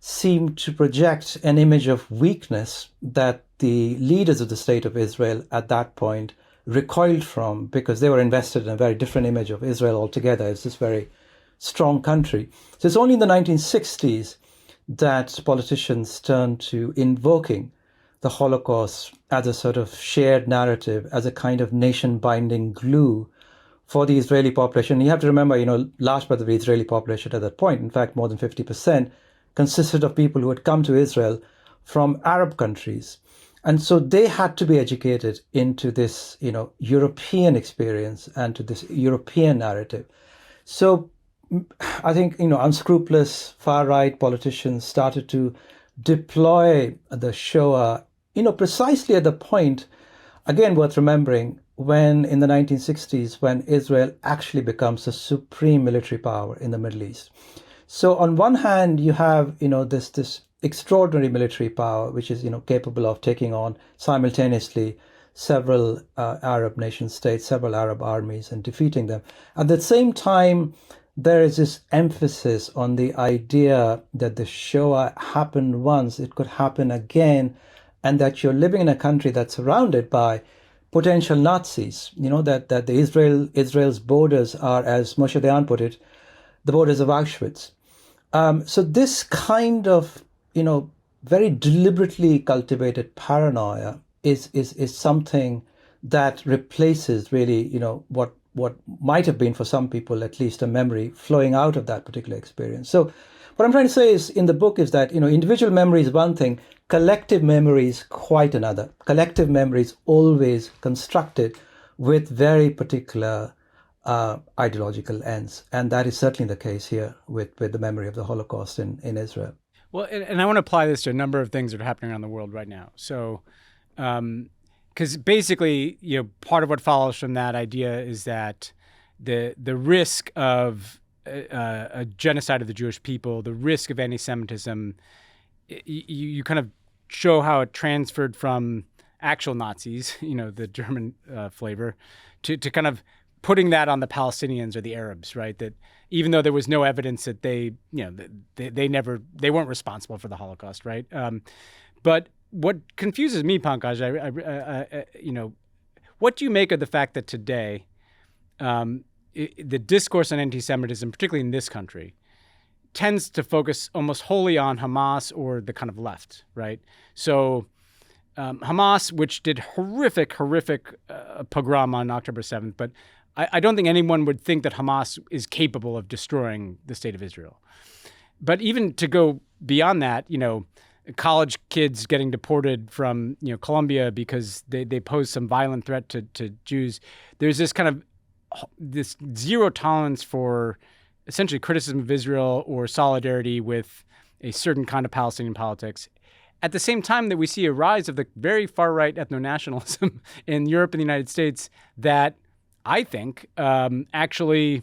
seemed to project an image of weakness that the leaders of the state of Israel at that point recoiled from, because they were invested in a very different image of Israel altogether. It's this very strong country. So it's only in the 1960s that politicians turned to invoking the Holocaust as a sort of shared narrative, as a kind of nation-binding glue for the Israeli population. You have to remember, large part of the Israeli population at that point, in fact, more than 50%, consisted of people who had come to Israel from Arab countries. And so they had to be educated into this, European experience and to this European narrative. So I think, unscrupulous far-right politicians started to deploy the Shoah, precisely at the point, again worth remembering, when in the 1960s, when Israel actually becomes a supreme military power in the Middle East. So on one hand, you have, this extraordinary military power, which is, capable of taking on simultaneously several Arab nation states, several Arab armies, and defeating them. At the same time, there is this emphasis on the idea that the Shoah happened once, it could happen again, and that you're living in a country that's surrounded by potential Nazis. That the Israel's borders are, as Moshe Dayan put it, the borders of Auschwitz. So this kind of, very deliberately cultivated paranoia is something that replaces really, what might have been for some people at least a memory flowing out of that particular experience. So what I'm trying to say is in the book is that, individual memory is one thing, collective memory is quite another. Collective memory is always constructed with very particular ideological ends. And that is certainly the case here with the memory of the Holocaust in Israel. Well, and I want to apply this to a number of things that are happening around the world right now. So, because basically, part of what follows from that idea is that the risk of a genocide of the Jewish people, the risk of anti-Semitism, you kind of show how it transferred from actual Nazis, the German flavor, to kind of putting that on the Palestinians or the Arabs, right? That even though there was no evidence that they weren't responsible for the Holocaust, right? But what confuses me, Pankaj, what do you make of the fact that today the discourse on anti-Semitism, particularly in this country, tends to focus almost wholly on Hamas or the kind of left, right? So Hamas, which did horrific pogrom on October 7th, but I don't think anyone would think that Hamas is capable of destroying the state of Israel. But even to go beyond that, college kids getting deported from Colombia because they pose some violent threat to Jews. There's this kind of this zero tolerance for essentially criticism of Israel or solidarity with a certain kind of Palestinian politics. At the same time that we see a rise of the very far right ethno-nationalism in Europe and the United States that I think actually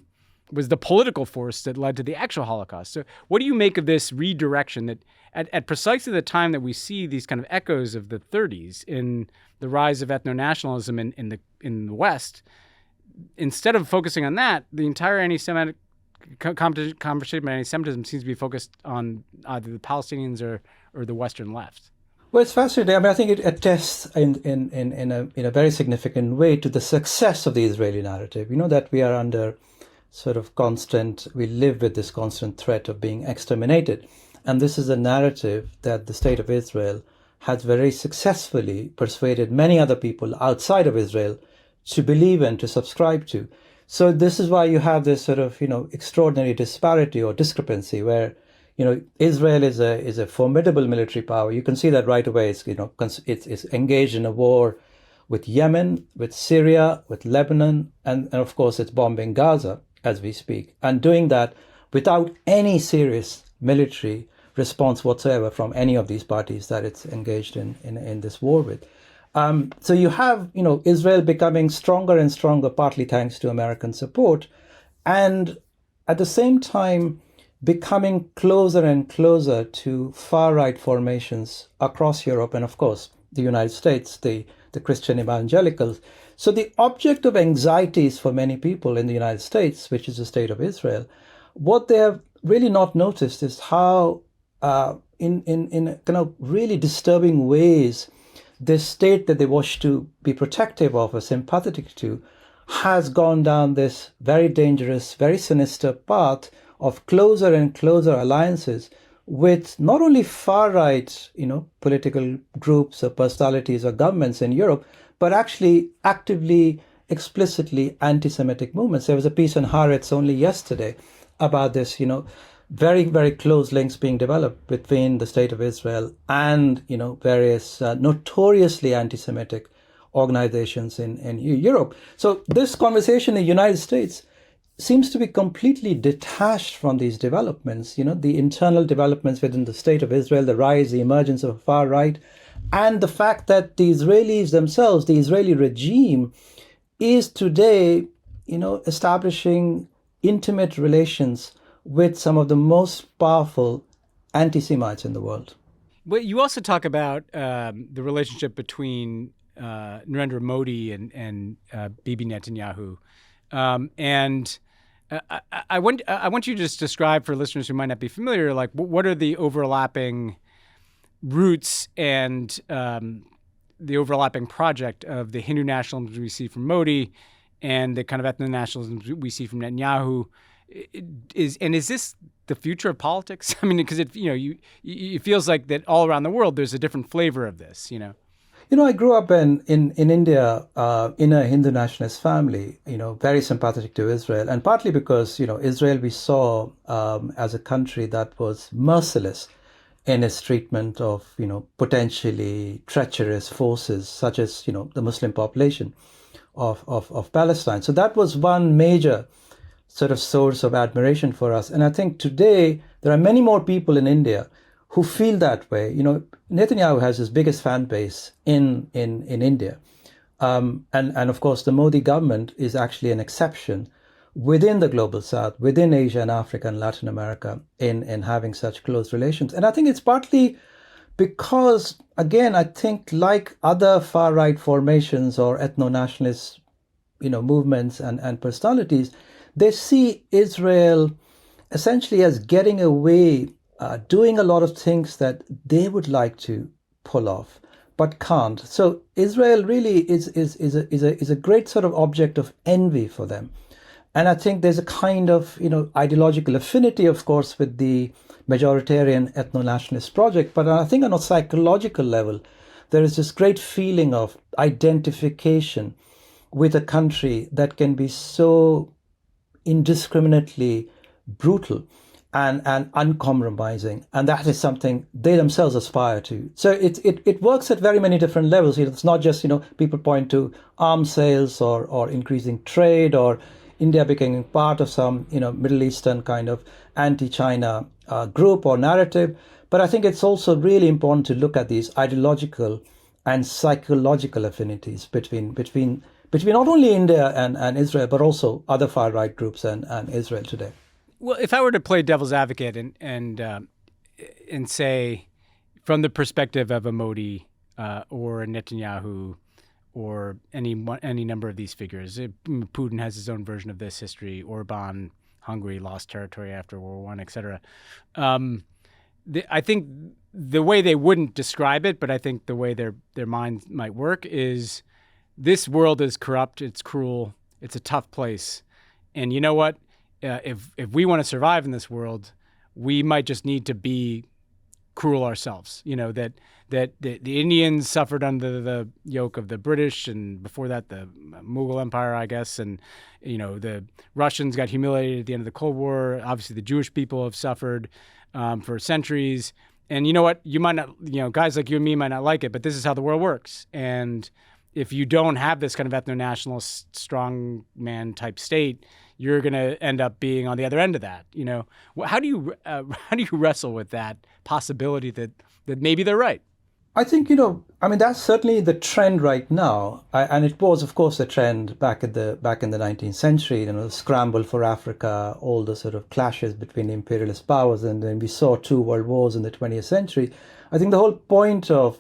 was the political force that led to the actual Holocaust. So what do you make of this redirection that at precisely the time that we see these kind of echoes of the 30s in the rise of ethno-nationalism in the West, instead of focusing on that, the entire anti-Semitic conversation about anti-Semitism seems to be focused on either the Palestinians or the Western left? Well, it's fascinating. I mean, I think it attests in a very significant way to the success of the Israeli narrative. That we are under sort of constant, we live with this constant threat of being exterminated. And this is a narrative that the state of Israel has very successfully persuaded many other people outside of Israel to believe in, to subscribe to. So this is why you have this sort of, extraordinary disparity or discrepancy where, Israel is a formidable military power. You can see that right away. It's engaged in a war with Yemen, with Syria, with Lebanon, and of course it's bombing Gaza as we speak, and doing that without any serious military response whatsoever from any of these parties that it's engaged in this war with. So you have, Israel becoming stronger and stronger, partly thanks to American support, and at the same time becoming closer and closer to far-right formations across Europe and, of course, the United States, the Christian evangelicals. So the object of anxieties for many people in the United States, which is the state of Israel, what they have really not noticed is how, in kind of really disturbing ways, this state that they wish to be protective of or sympathetic to has gone down this very dangerous, very sinister path of closer and closer alliances with not only far-right, political groups or personalities or governments in Europe, but actually actively, explicitly anti-Semitic movements. There was a piece in Haaretz only yesterday about this, very, very close links being developed between the state of Israel and, various notoriously anti-Semitic organizations in Europe. So this conversation in the United States seems to be completely detached from these developments, the internal developments within the state of Israel, the rise, the emergence of far right, and the fact that the Israelis themselves, the Israeli regime, is today, establishing intimate relations with some of the most powerful anti-Semites in the world. Well, you also talk about the relationship between Narendra Modi and Bibi Netanyahu, and I want you to just describe for listeners who might not be familiar, like what are the overlapping roots and the overlapping project of the Hindu nationalism we see from Modi and the kind of ethno-nationalism we see from Netanyahu. Is this the future of politics? I mean, because it feels like that all around the world there's a different flavor of this. I grew up in India in a Hindu nationalist family, very sympathetic to Israel, and partly because, Israel we saw as a country that was merciless in its treatment of, potentially treacherous forces such as, the Muslim population of Palestine. So that was one major sort of source of admiration for us. And I think today there are many more people in India who feel that way. Netanyahu has his biggest fan base in India. And of course, the Modi government is actually an exception within the global south, within Asia and Africa and Latin America in having such close relations. And I think it's partly because, again, I think like other far-right formations or ethno-nationalist, movements and personalities, they see Israel essentially as getting away, doing a lot of things that they would like to pull off, but can't. So Israel really is a great sort of object of envy for them. And I think there's a kind of, ideological affinity, of course, with the majoritarian ethno-nationalist project. But I think on a psychological level, there is this great feeling of identification with a country that can be so indiscriminately brutal and uncompromising, and that is something they themselves aspire to. So it works at very many different levels. It's not just people point to arms sales or increasing trade or India becoming part of some Middle Eastern kind of anti-China group or narrative, but I think it's also really important to look at these ideological and psychological affinities between not only India and Israel, but also other far-right groups and Israel today. Well, if I were to play devil's advocate and say, from the perspective of a Modi or a Netanyahu or any number of these figures, Putin has his own version of this history. Orban, Hungary lost territory after World War I, et cetera. I think the way they wouldn't describe it, but I think the way their minds might work is this world is corrupt, it's cruel, it's a tough place. And you know what? if we want to survive in this world, we might just need to be cruel ourselves. That the Indians suffered under the yoke of the British, and before that the Mughal Empire, I guess, and the Russians got humiliated at the end of the Cold War. Obviously, the Jewish people have suffered for centuries. And you know what? You might not, guys like you and me might not like it, but this is how the world works. And if you don't have this kind of ethno-nationalist strongman type state, you're going to end up being on the other end of that. How do you wrestle with that possibility that maybe they're right? I think, that's certainly the trend right now. And it was, of course, a trend back in the 19th century, the scramble for Africa, all the sort of clashes between imperialist powers. And then we saw 2 world wars in the 20th century. I think the whole point of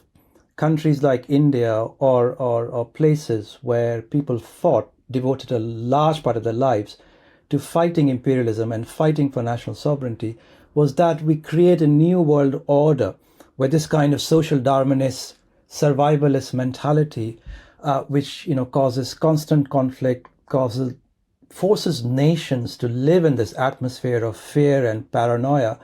countries like India or places where people devoted a large part of their lives to fighting imperialism and fighting for national sovereignty was that we create a new world order where this kind of social Darwinist, survivalist mentality, which causes constant conflict, forces nations to live in this atmosphere of fear and paranoia,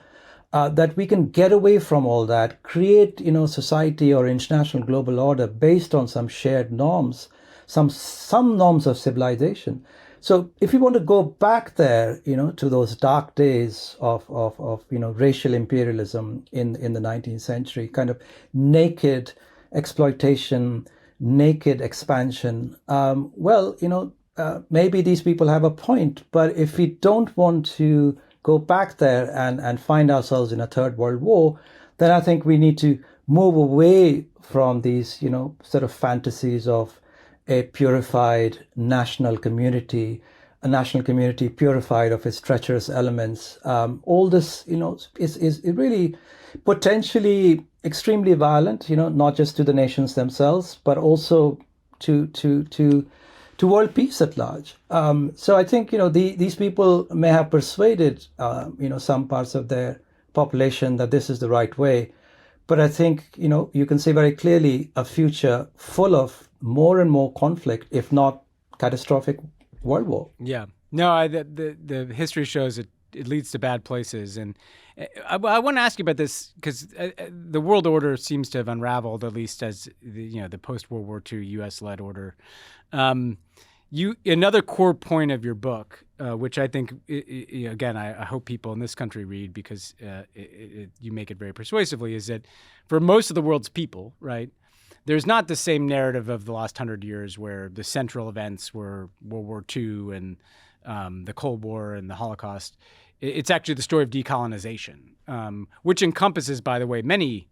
that we can get away from all that, create society or international global order based on some shared norms, some norms of civilization. So if you want to go back there, to those dark days of racial imperialism in the 19th century, kind of naked exploitation, naked expansion, maybe these people have a point. But if we don't want to go back there and find ourselves in a third world war, then I think we need to move away from these, sort of fantasies of a purified national community, a national community purified of its treacherous elements. All this, is really potentially extremely violent, not just to the nations themselves, but also to world peace at large. So I think, these people may have persuaded, some parts of their population that this is the right way. But I think, you can see very clearly a future full of more and more conflict, if not catastrophic world war. Yeah. No, the history shows it leads to bad places. And I want to ask you about this because the world order seems to have unraveled, at least as the post-World War II U.S.-led order. Another core point of your book, which I think, again, I hope people in this country read because you make it very persuasively, is that for most of the world's people, right, there's not the same narrative of the last 100 years where the central events were World War II and the Cold War and the Holocaust. It's actually the story of decolonization, which encompasses, by the way, many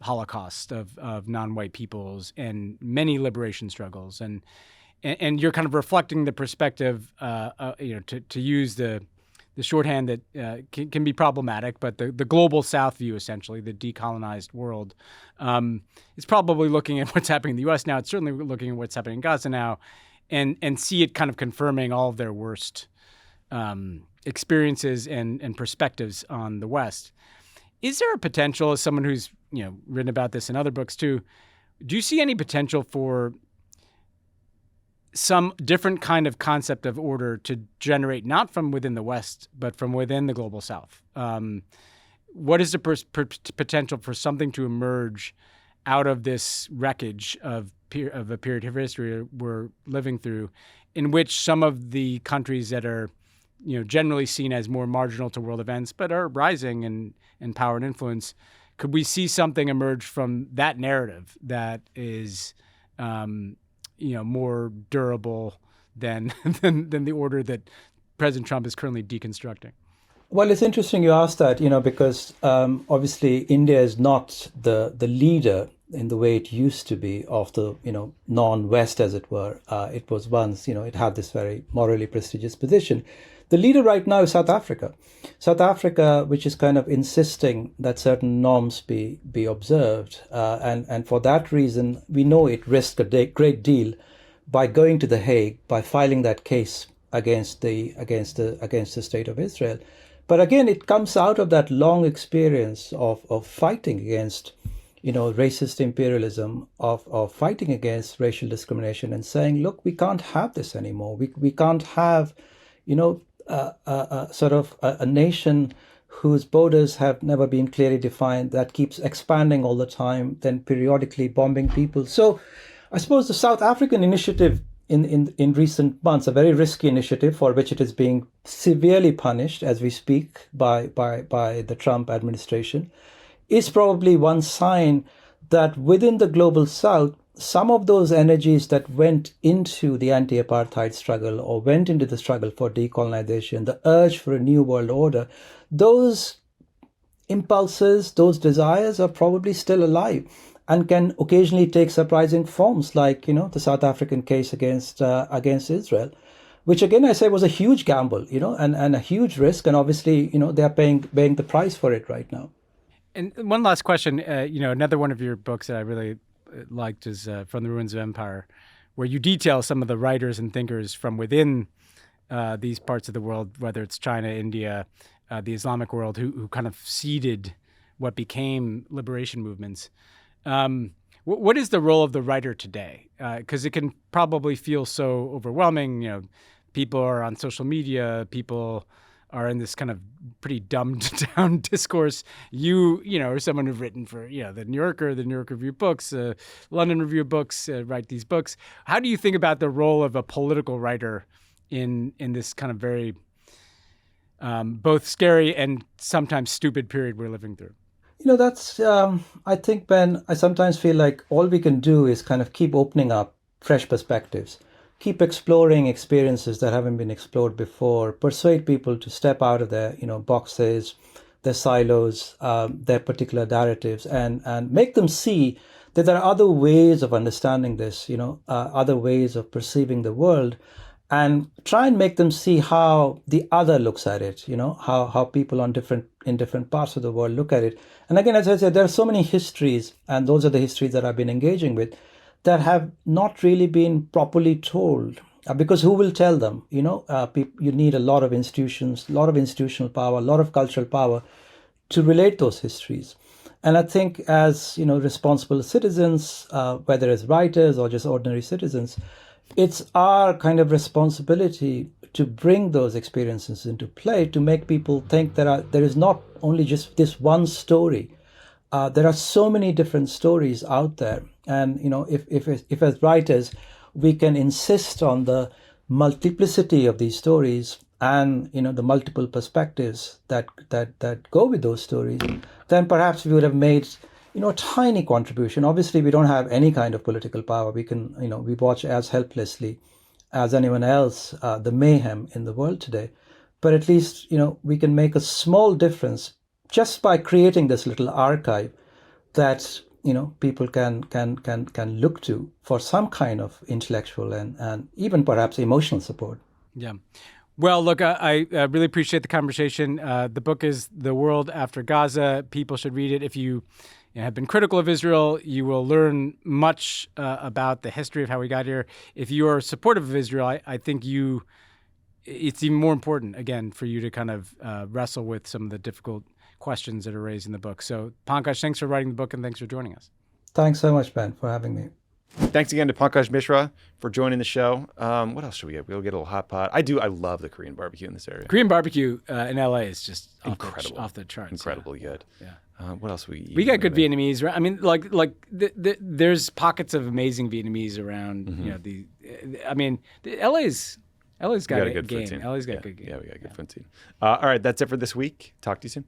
Holocausts of non-white peoples and many liberation struggles. And you're kind of reflecting the perspective, to use the shorthand that can be problematic, but the global South view, essentially, the decolonized world, is probably looking at what's happening in the U.S. now. It's certainly looking at what's happening in Gaza now, and see it kind of confirming all of their worst experiences and perspectives on the West. Is there a potential, as someone who's written about this in other books too, do you see any potential for some different kind of concept of order to generate not from within the West, but from within the global South? What is the potential for something to emerge out of this wreckage of a period of history we're living through, in which some of the countries that are generally seen as more marginal to world events, but are rising in power and influence, could we see something emerge from that narrative that is more durable than the order that President Trump is currently deconstructing? Well, it's interesting you asked that, because obviously India is not the leader in the way it used to be of the, non-West, as it were. It was once, it had this very morally prestigious position. The leader right now is South Africa. South Africa, which is kind of insisting that certain norms be observed. And for that reason, we know it risked a great deal by going to The Hague, by filing that case against the state of Israel. But again, it comes out of that long experience of fighting against, racist imperialism, of fighting against racial discrimination and saying, look, we can't have this anymore. We can't have, sort of a nation whose borders have never been clearly defined, that keeps expanding all the time, then periodically bombing people. So I suppose the South African initiative in recent months, a very risky initiative for which it is being severely punished as we speak by the Trump administration, is probably one sign that within the global South, some of those energies that went into the anti-apartheid struggle or went into the struggle for decolonization, the urge for a new world order, those impulses, those desires are probably still alive and can occasionally take surprising forms, like, the South African case against Israel, which again I say was a huge gamble, and a huge risk, and obviously, they are paying the price for it right now. And one last question, another one of your books that I really liked is From the Ruins of Empire, where you detail some of the writers and thinkers from within these parts of the world, whether it's China, India, the Islamic world, who kind of seeded what became liberation movements. What is the role of the writer today? Because it can probably feel so overwhelming. People are on social media. People are in this kind of pretty dumbed down discourse. You are someone who've written for, the New Yorker, the New York Review of Books, London Review of Books, write these books. How do you think about the role of a political writer in this kind of very both scary and sometimes stupid period we're living through? That's, I think, Ben, I sometimes feel like all we can do is kind of keep opening up fresh perspectives, keep exploring experiences that haven't been explored before, persuade people to step out of their, boxes, their silos, their particular narratives, and make them see that there are other ways of understanding this, other ways of perceiving the world, and try and make them see how the other looks at it, how people in different parts of the world look at it. And again, as I said, there are so many histories, and those are the histories that I've been engaging with, that have not really been properly told, because who will tell them? You need a lot of institutions, a lot of institutional power, a lot of cultural power to relate those histories. And I think as, responsible citizens, whether as writers or just ordinary citizens, it's our kind of responsibility to bring those experiences into play, to make people think that there is not only just this one story. There are so many different stories out there. And, if as writers, we can insist on the multiplicity of these stories and, the multiple perspectives that go with those stories, then perhaps we would have made, a tiny contribution. Obviously, we don't have any kind of political power. We can, we watch as helplessly as anyone else the mayhem in the world today. But at least, we can make a small difference just by creating this little archive that, people can look to for some kind of intellectual and even perhaps emotional support. Yeah. Well, look, I really appreciate the conversation. The book is The World After Gaza. People should read it. If you have been critical of Israel, you will learn much about the history of how we got here. If you are supportive of Israel, I think it's even more important, again, for you to kind of wrestle with some of the difficult questions that are raised in the book. So, Pankaj, thanks for writing the book and thanks for joining us. Thanks so much, Ben, for having me. Thanks again to Pankaj Mishra for joining the show. What else should we get? We'll get a little hot pot. I love the Korean barbecue in this area. Korean barbecue in LA is just incredible, off the charts. Incredibly good. Yeah. What else we eat? We got good Vietnamese. I mean, there's pockets of amazing Vietnamese around. LA's got a good game. food scene. LA's got a good game. Yeah, we got a good food scene. All right, that's it for this week. Talk to you soon.